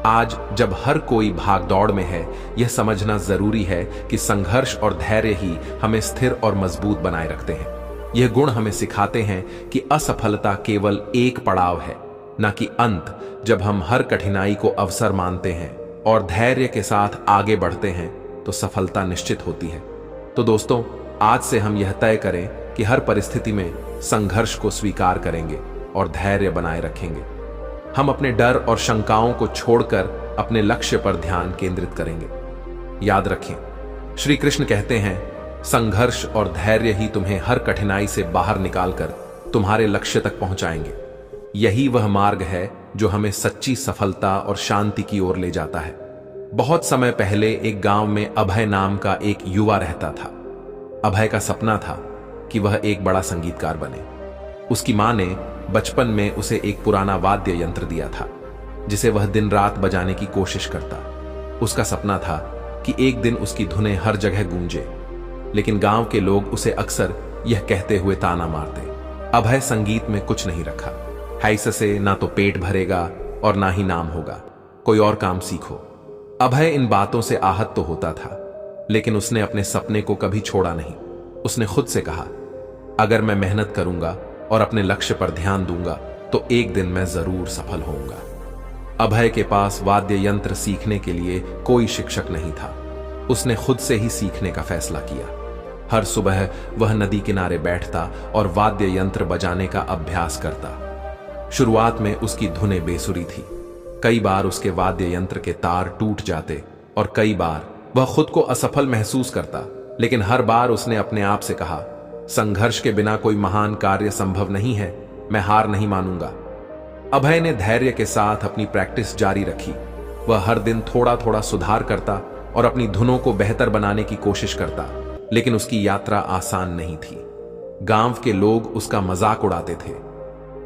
आज जब हर कोई भागदौड़ में है, यह समझना जरूरी है कि संघर्ष और धैर्य ही हमें स्थिर और मजबूत बनाए रखते हैं। यह गुण हमें सिखाते हैं कि असफलता केवल एक पड़ाव है, न कि अंत। जब हम हर कठिनाई को अवसर मानते हैं और धैर्य के साथ आगे बढ़ते हैं तो सफलता निश्चित होती है। तो दोस्तों, आज से हम यह तय करें कि हर परिस्थिति में संघर्ष को स्वीकार करेंगे और धैर्य बनाए रखेंगे। हम अपने डर और शंकाओं को छोड़कर अपने लक्ष्य पर ध्यान केंद्रित करेंगे। याद रखें, श्री कृष्ण कहते हैं, संघर्ष और धैर्य ही तुम्हें हर कठिनाई से बाहर निकालकर तुम्हारे लक्ष्य तक पहुंचाएंगे। यही वह मार्ग है जो हमें सच्ची सफलता और शांति की ओर ले जाता है। बहुत समय पहले एक गांव में अभय नाम का एक युवा रहता था। अभय का सपना था कि वह एक बड़ा संगीतकार बने। उसकी मां ने बचपन में उसे एक पुराना वाद्य यंत्र दिया था जिसे वह दिन रात बजाने की कोशिश करता। उसका सपना था कि एक दिन उसकी धुनें हर जगह गूंजे, लेकिन गांव के लोग उसे अक्सर यह कहते हुए ताना मारते, अभय संगीत में कुछ नहीं रखा है, इससे ना तो पेट भरेगा और ना ही नाम होगा, कोई और काम सीखो। अभय इन बातों से आहत तो होता था, लेकिन उसने अपने सपने को कभी छोड़ा नहीं। उसने खुद से कहा, अगर मैं मेहनत करूंगा और अपने लक्ष्य पर ध्यान दूंगा तो एक दिन मैं जरूर सफल होऊंगा। अभय के पास वाद्य यंत्र सीखने के लिए कोई शिक्षक नहीं था। उसने खुद से ही सीखने का फैसला किया। हर सुबह वह नदी किनारे बैठता और वाद्य यंत्र बजाने का अभ्यास करता। शुरुआत में उसकी धुनें बेसुरी थी। कई बार उसके वाद्य यंत्र के तार टूट जाते और कई बार वह खुद को असफल महसूस करता, लेकिन हर बार उसने अपने आप से कहा, संघर्ष के बिना कोई महान कार्य संभव नहीं है, मैं हार नहीं मानूंगा। अभय ने धैर्य के साथ अपनी प्रैक्टिस जारी रखी। वह हर दिन थोड़ा थोड़ा सुधार करता और अपनी धुनों को बेहतर बनाने की कोशिश करता, लेकिन उसकी यात्रा आसान नहीं थी। गांव के लोग उसका मजाक उड़ाते थे।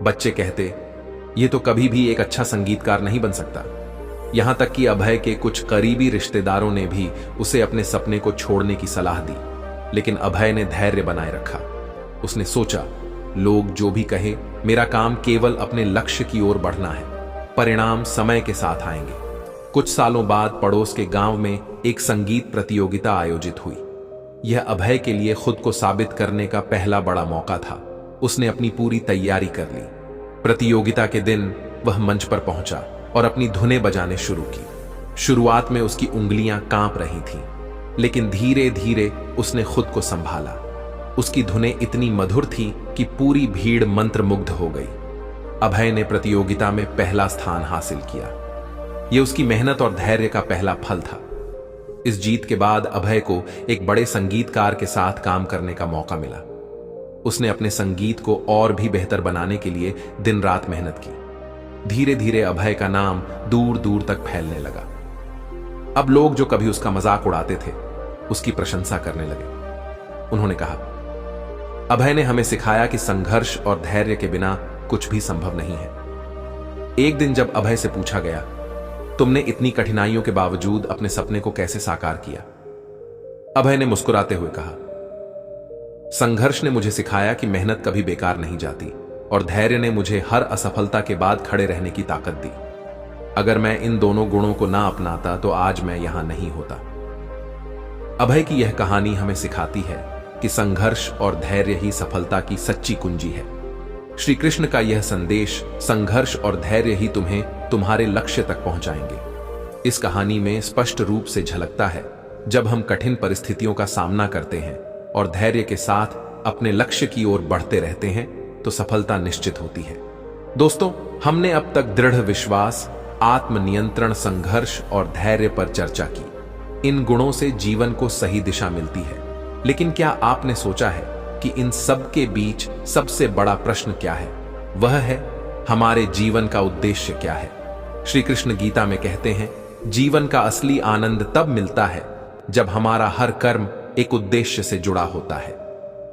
बच्चे कहते, ये तो कभी भी एक अच्छा संगीतकार नहीं बन सकता। यहां तक कि अभय के कुछ करीबी रिश्तेदारों ने भी उसे अपने सपने को छोड़ने की सलाह दी, लेकिन अभय ने धैर्य बनाए रखा। उसने सोचा, लोग जो भी कहे, मेरा काम केवल अपने लक्ष्य की ओर बढ़ना है, परिणाम समय के साथ आएंगे। कुछ सालों बाद पड़ोस के गांव में एक संगीत प्रतियोगिता आयोजित हुई। यह अभय के लिए खुद को साबित करने का पहला बड़ा मौका था। उसने अपनी पूरी तैयारी कर ली। प्रतियोगिता के दिन वह मंच पर पहुंचा और अपनी धुनें बजाने शुरू की। शुरुआत में उसकी उंगलियां कांप रही थीं, लेकिन धीरे धीरे उसने खुद को संभाला। उसकी धुनें इतनी मधुर थी कि पूरी भीड़ मंत्रमुग्ध हो गई। अभय ने प्रतियोगिता में पहला स्थान हासिल किया। यह उसकी मेहनत और धैर्य का पहला फल था। इस जीत के बाद अभय को एक बड़े संगीतकार के साथ काम करने का मौका मिला। उसने अपने संगीत को और भी बेहतर बनाने के लिए दिन रात मेहनत की। धीरे धीरे अभय का नाम दूर दूर तक फैलने लगा। अब लोग जो कभी उसका मजाक उड़ाते थे, उसकी प्रशंसा करने लगे। उन्होंने कहा, अभय ने हमें सिखाया कि संघर्ष और धैर्य के बिना कुछ भी संभव नहीं है। एक दिन जब अभय से पूछा गया, तुमने इतनी कठिनाइयों के बावजूद अपने सपने को कैसे साकार किया? अभय ने मुस्कुराते हुए कहा, संघर्ष ने मुझे सिखाया कि मेहनत कभी बेकार नहीं जाती और धैर्य ने मुझे हर असफलता के बाद खड़े रहने की ताकत दी। अगर मैं इन दोनों गुणों को ना अपनाता तो आज मैं यहां नहीं होता। अभय की यह कहानी हमें सिखाती है कि संघर्ष और धैर्य ही सफलता की सच्ची कुंजी है। श्री कृष्ण का यह संदेश, संघर्ष और धैर्य ही तुम्हें तुम्हारे लक्ष्य तक पहुंचाएंगे, इस कहानी में स्पष्ट रूप से झलकता है। जब हम कठिन परिस्थितियों का सामना करते हैं और धैर्य के साथ अपने लक्ष्य की ओर बढ़ते रहते हैं तो सफलता निश्चित होती है। दोस्तों, हमने अब तक दृढ़ विश्वास, आत्मनियंत्रण, संघर्ष और धैर्य पर चर्चा की। इन गुणों से जीवन को सही दिशा मिलती है। लेकिन क्या आपने सोचा है कि इन सब के बीच सबसे बड़ा प्रश्न क्या है? वह है हमारे जीवन का उद्देश्य क्या है। श्री कृष्ण गीता में कहते हैं, जीवन का असली आनंद तब मिलता है जब हमारा हर कर्म एक उद्देश्य से जुड़ा होता है।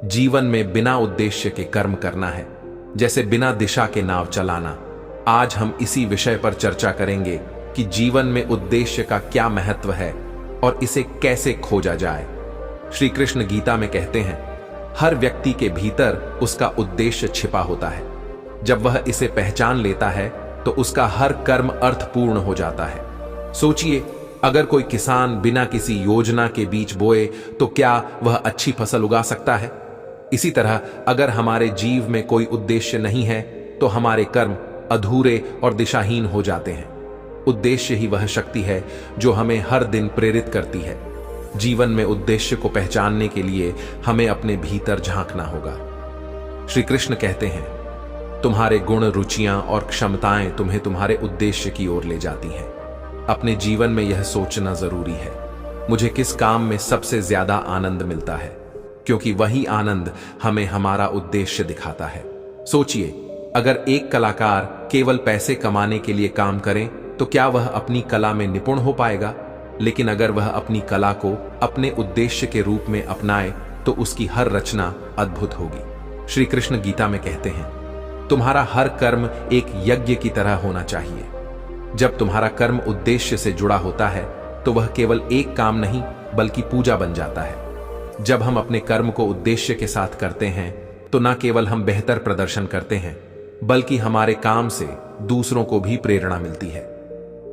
जीवन में बिना उद्देश्य के कर्म करना है जैसे बिना दिशा के नाव चलाना। आज हम इसी विषय पर चर्चा करेंगे कि जीवन में उद्देश्य का क्या महत्व है और इसे कैसे खोजा जाए। श्री कृष्ण गीता में कहते हैं, हर व्यक्ति के भीतर उसका उद्देश्य छिपा होता है। जब वह इसे पहचान लेता है तो उसका हर कर्म अर्थपूर्ण हो जाता है। सोचिए, अगर कोई किसान बिना किसी योजना के बीज बोए तो क्या वह अच्छी फसल उगा सकता है? इसी तरह अगर हमारे जीव में कोई उद्देश्य नहीं है तो हमारे कर्म अधूरे और दिशाहीन हो जाते हैं। उद्देश्य ही वह शक्ति है जो हमें हर दिन प्रेरित करती है। जीवन में उद्देश्य को पहचानने के लिए हमें अपने भीतर झांकना होगा। श्री कृष्ण कहते हैं, तुम्हारे गुण, रुचियां और क्षमताएं तुम्हें तुम्हारे उद्देश्य की ओर ले जाती हैं। अपने जीवन में यह सोचना जरूरी है, मुझे किस काम में सबसे ज्यादा आनंद मिलता है, क्योंकि वही आनंद हमें हमारा उद्देश्य दिखाता है। सोचिए, अगर एक कलाकार केवल पैसे कमाने के लिए काम करें तो क्या वह अपनी कला में निपुण हो पाएगा? लेकिन अगर वह अपनी कला को अपने उद्देश्य के रूप में अपनाए तो उसकी हर रचना अद्भुत होगी। श्री कृष्ण गीता में कहते हैं, तुम्हारा हर कर्म एक यज्ञ की तरह होना चाहिए। जब तुम्हारा कर्म उद्देश्य से जुड़ा होता है तो वह केवल एक काम नहीं बल्कि पूजा बन जाता है। जब हम अपने कर्म को उद्देश्य के साथ करते हैं तो न केवल हम बेहतर प्रदर्शन करते हैं बल्कि हमारे काम से दूसरों को भी प्रेरणा मिलती है।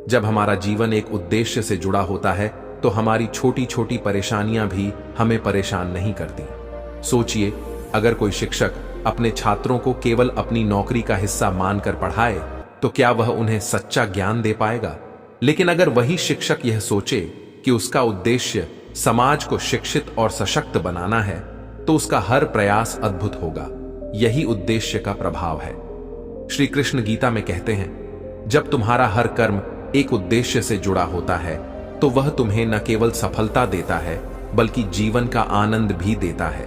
जब हमारा जीवन एक उद्देश्य से जुड़ा होता है तो हमारी छोटी छोटी परेशानियां भी हमें परेशान नहीं करती। सोचिए, अगर कोई शिक्षक अपने छात्रों को केवल अपनी नौकरी का हिस्सा मानकर पढ़ाए तो क्या वह उन्हें सच्चा ज्ञान दे पाएगा? लेकिन अगर वही शिक्षक यह सोचे कि उसका उद्देश्य समाज को शिक्षित और सशक्त बनाना है तो उसका हर प्रयास अद्भुत होगा। यही उद्देश्य का प्रभाव है। श्री कृष्ण गीता में कहते हैं, जब तुम्हारा हर कर्म एक उद्देश्य से जुड़ा होता है तो वह तुम्हें न केवल सफलता देता है बल्कि जीवन का आनंद भी देता है।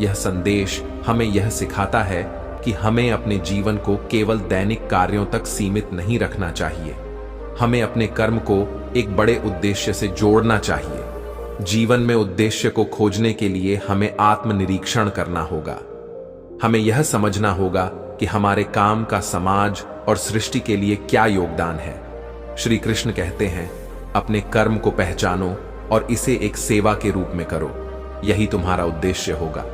यह संदेश हमें यह सिखाता है कि हमें अपने जीवन को केवल दैनिक कार्यों तक सीमित नहीं रखना चाहिए। हमें अपने कर्म को एक बड़े उद्देश्य से जोड़ना चाहिए। जीवन में उद्देश्य को खोजने के लिए हमें आत्मनिरीक्षण करना होगा। हमें यह समझना होगा कि हमारे काम का समाज और सृष्टि के लिए क्या योगदान है। श्री कृष्ण कहते हैं, अपने कर्म को पहचानो और इसे एक सेवा के रूप में करो, यही तुम्हारा उद्देश्य होगा।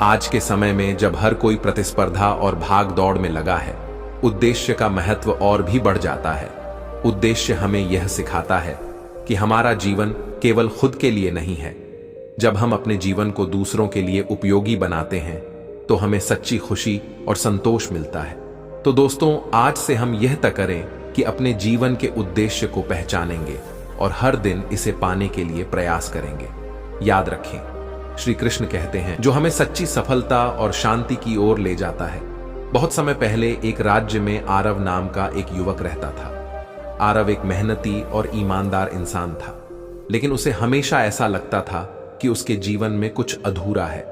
आज के समय में जब हर कोई प्रतिस्पर्धा और भाग दौड़ में लगा है, उद्देश्य का महत्व और भी बढ़ जाता है। उद्देश्य हमें यह सिखाता है कि हमारा जीवन केवल खुद के लिए नहीं है। जब हम अपने जीवन को दूसरों के लिए उपयोगी बनाते हैं तो हमें सच्ची खुशी और संतोष मिलता है। तो दोस्तों, आज से हम यह तय करें कि अपने जीवन के उद्देश्य को पहचानेंगे और हर दिन इसे पाने के लिए प्रयास करेंगे। याद रखें, श्री कृष्ण कहते हैं, जो हमें सच्ची सफलता और शांति की ओर ले जाता है। बहुत समय पहले एक राज्य में आरव नाम का एक युवक रहता था। आरव एक मेहनती और ईमानदार इंसान था, लेकिन उसे हमेशा ऐसा लगता था कि उसके जीवन में कुछ अधूरा है।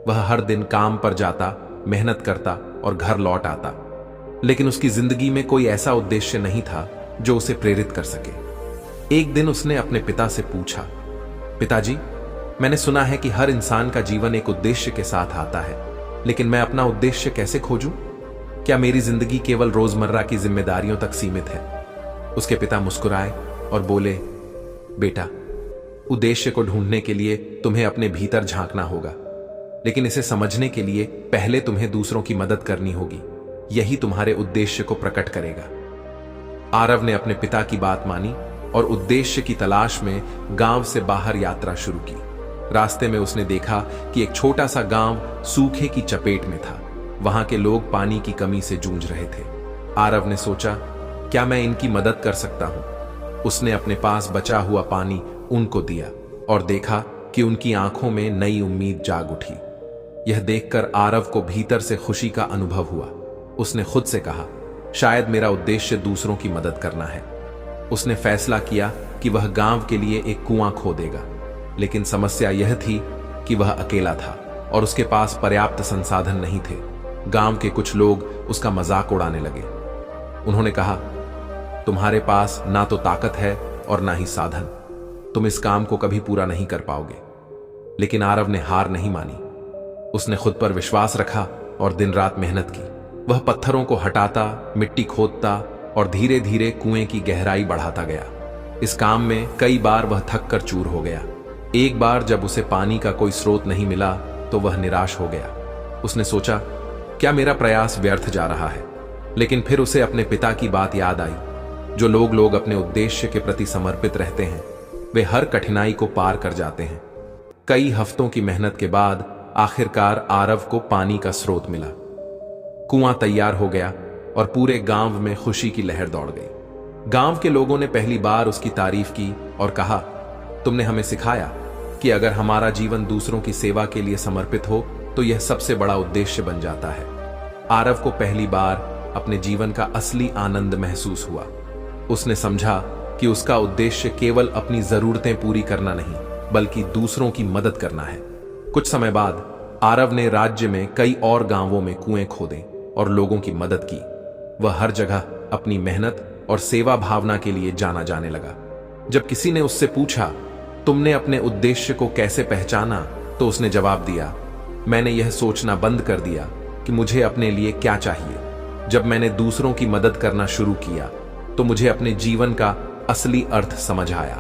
वह हर दिन काम पर जाता, मेहनत करता और घर लौट आता, लेकिन उसकी जिंदगी में कोई ऐसा उद्देश्य नहीं था जो उसे प्रेरित कर सके। एक दिन उसने अपने पिता से पूछा, पिताजी, मैंने सुना है कि हर इंसान का जीवन एक उद्देश्य के साथ आता है, लेकिन मैं अपना उद्देश्य कैसे खोजूं? क्या मेरी जिंदगी केवल रोजमर्रा की जिम्मेदारियों तक सीमित है? उसके पिता मुस्कुराए और बोले, बेटा, उद्देश्य को ढूंढने के लिए तुम्हें अपने भीतर झांकना होगा, लेकिन इसे समझने के लिए पहले तुम्हें दूसरों की मदद करनी होगी। यही तुम्हारे उद्देश्य को प्रकट करेगा। आरव ने अपने पिता की बात मानी और उद्देश्य की तलाश में गांव से बाहर यात्रा शुरू की। रास्ते में उसने देखा कि एक छोटा सा गांव सूखे की चपेट में था। वहां के लोग पानी की कमी से जूझ रहे थे। आरव ने सोचा, क्या मैं इनकी मदद कर सकता हूं? उसने अपने पास बचा हुआ पानी उनको दिया और देखा कि उनकी आंखों में नई उम्मीद जाग उठी। यह देखकर आरव को भीतर से खुशी का अनुभव हुआ। उसने खुद से कहा, शायद मेरा उद्देश्य दूसरों की मदद करना है। उसने फैसला किया कि वह गांव के लिए एक कुआं खोदेगा, लेकिन समस्या यह थी कि वह अकेला था और उसके पास पर्याप्त संसाधन नहीं थे। गांव के कुछ लोग उसका मजाक उड़ाने लगे। उन्होंने कहा, तुम्हारे पास ना तो ताकत है और ना ही साधन, तुम इस काम को कभी पूरा नहीं कर पाओगे। लेकिन आरव ने हार नहीं मानी। उसने खुद पर विश्वास रखा और दिन रात मेहनत की। वह पत्थरों को हटाता, मिट्टी खोदता और धीरे धीरे कुएं की गहराई बढ़ाता गया। इस काम में कई बार वह थक कर चूर हो गया। एक बार जब उसे पानी का कोई स्रोत नहीं मिला तो वह निराश हो गया। उसने सोचा, क्या मेरा प्रयास व्यर्थ जा रहा है? लेकिन फिर उसे अपने पिता की बात याद आई। जो लोग अपने उद्देश्य के प्रति समर्पित रहते हैं वे हर कठिनाई को पार कर जाते हैं। कई हफ्तों की मेहनत के बाद आखिरकार आरव को पानी का स्रोत मिला। कुआं तैयार हो गया और पूरे गांव में खुशी की लहर दौड़ गई। गांव के लोगों ने पहली बार उसकी तारीफ की और कहा, तुमने हमें सिखाया कि अगर हमारा जीवन दूसरों की सेवा के लिए समर्पित हो तो यह सबसे बड़ा उद्देश्य बन जाता है। आरव को पहली बार अपने जीवन का असली आनंद महसूस हुआ। उसने समझा कि उसका उद्देश्य केवल अपनी जरूरतें पूरी करना नहीं, बल्कि दूसरों की मदद करना है। कुछ समय बाद आरव ने राज्य में कई और गांवों में कुएं खोदे और लोगों की मदद की। वह हर जगह अपनी मेहनत और सेवा भावना के लिए जाना जाने लगा। जब किसी ने उससे पूछा, तुमने अपने उद्देश्य को कैसे पहचाना, तो उसने जवाब दिया, मैंने यह सोचना बंद कर दिया कि मुझे अपने लिए क्या चाहिए। जब मैंने दूसरों की मदद करना शुरू किया तो मुझे अपने जीवन का असली अर्थ समझ आया।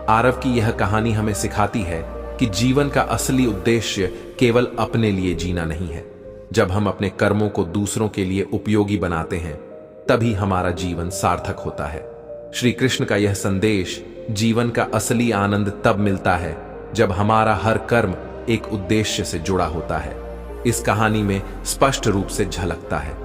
आरव की यह कहानी हमें सिखाती है कि जीवन का असली उद्देश्य केवल अपने लिए जीना नहीं है। जब हम अपने कर्मों को दूसरों के लिए उपयोगी बनाते हैं तभी हमारा जीवन सार्थक होता है। श्री कृष्ण का यह संदेश, जीवन का असली आनंद तब मिलता है जब हमारा हर कर्म एक उद्देश्य से जुड़ा होता है, इस कहानी में स्पष्ट रूप से झलकता है।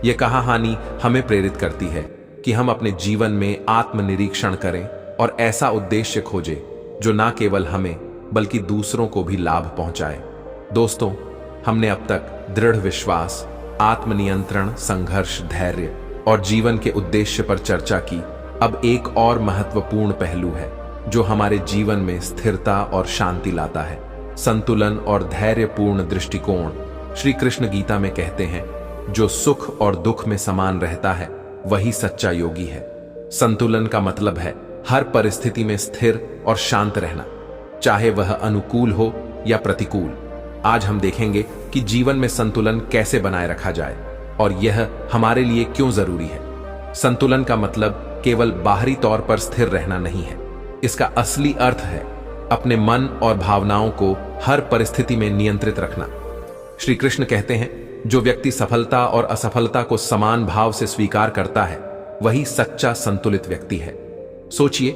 यह कहानी हमें प्रेरित करती है कि हम अपने जीवन में आत्मनिरीक्षण करें और ऐसा उद्देश्य खोजें जो न केवल हमें बल्कि दूसरों को भी लाभ पहुंचाए। दोस्तों, हमने अब तक दृढ़ विश्वास, आत्मनियंत्रण, संघर्ष, धैर्य और जीवन के उद्देश्य पर चर्चा की। अब एक और महत्वपूर्ण पहलू है जो हमारे जीवन में स्थिरता और शांति लाता है, संतुलन और धैर्यपूर्ण दृष्टिकोण। श्री कृष्ण गीता में कहते हैं, जो सुख और दुख में समान रहता है वही सच्चा योगी है। संतुलन का मतलब है हर परिस्थिति में स्थिर और शांत रहना, चाहे वह अनुकूल हो या प्रतिकूल। आज हम देखेंगे कि जीवन में संतुलन कैसे बनाए रखा जाए और यह हमारे लिए क्यों जरूरी है। संतुलन का मतलब केवल बाहरी तौर पर स्थिर रहना नहीं है। इसका असली अर्थ है अपने मन और भावनाओं को हर परिस्थिति में नियंत्रित रखना। श्री कृष्ण कहते हैं, जो व्यक्ति सफलता और असफलता को समान भाव से स्वीकार करता है वही सच्चा संतुलित व्यक्ति है। सोचिए,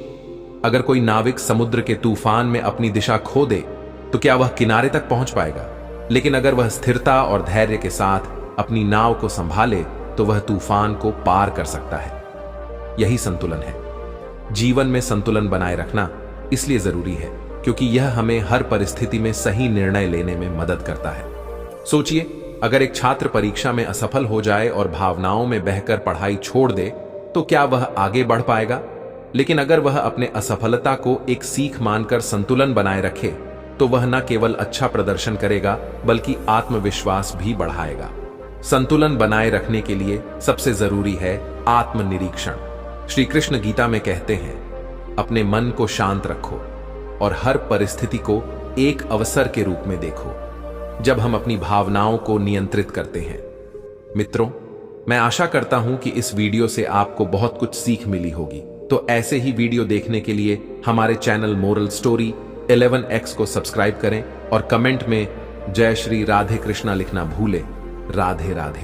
अगर कोई नाविक समुद्र के तूफान में अपनी दिशा खो दे तो क्या वह किनारे तक पहुंच पाएगा? लेकिन अगर वह स्थिरता और धैर्य के साथ अपनी नाव को संभाले तो वह तूफान को पार कर सकता है। यही संतुलन है। जीवन में संतुलन बनाए रखना इसलिए जरूरी है क्योंकि यह हमें हर परिस्थिति में सही निर्णय लेने में मदद करता है। सोचिए, अगर एक छात्र परीक्षा में असफल हो जाए और भावनाओं में बहकर पढ़ाई छोड़ दे तो क्या वह आगे बढ़ पाएगा? लेकिन अगर वह अपने असफलता को एक सीख मानकर संतुलन बनाए रखे तो वह न केवल अच्छा प्रदर्शन करेगा बल्कि आत्मविश्वास भी बढ़ाएगा। संतुलन बनाए रखने के लिए सबसे जरूरी है आत्मनिरीक्षण। श्री कृष्ण गीता में कहते हैं, अपने मन को शांत रखो और हर परिस्थिति को एक अवसर के रूप में देखो। जब हम अपनी भावनाओं को नियंत्रित करते हैं। मित्रों, मैं आशा करता हूं कि इस वीडियो से आपको बहुत कुछ सीख मिली होगी। तो ऐसे ही वीडियो देखने के लिए हमारे चैनल मोरल स्टोरी 11x को सब्सक्राइब करें और कमेंट में जय श्री राधे कृष्णा लिखना भूलें। राधे राधे।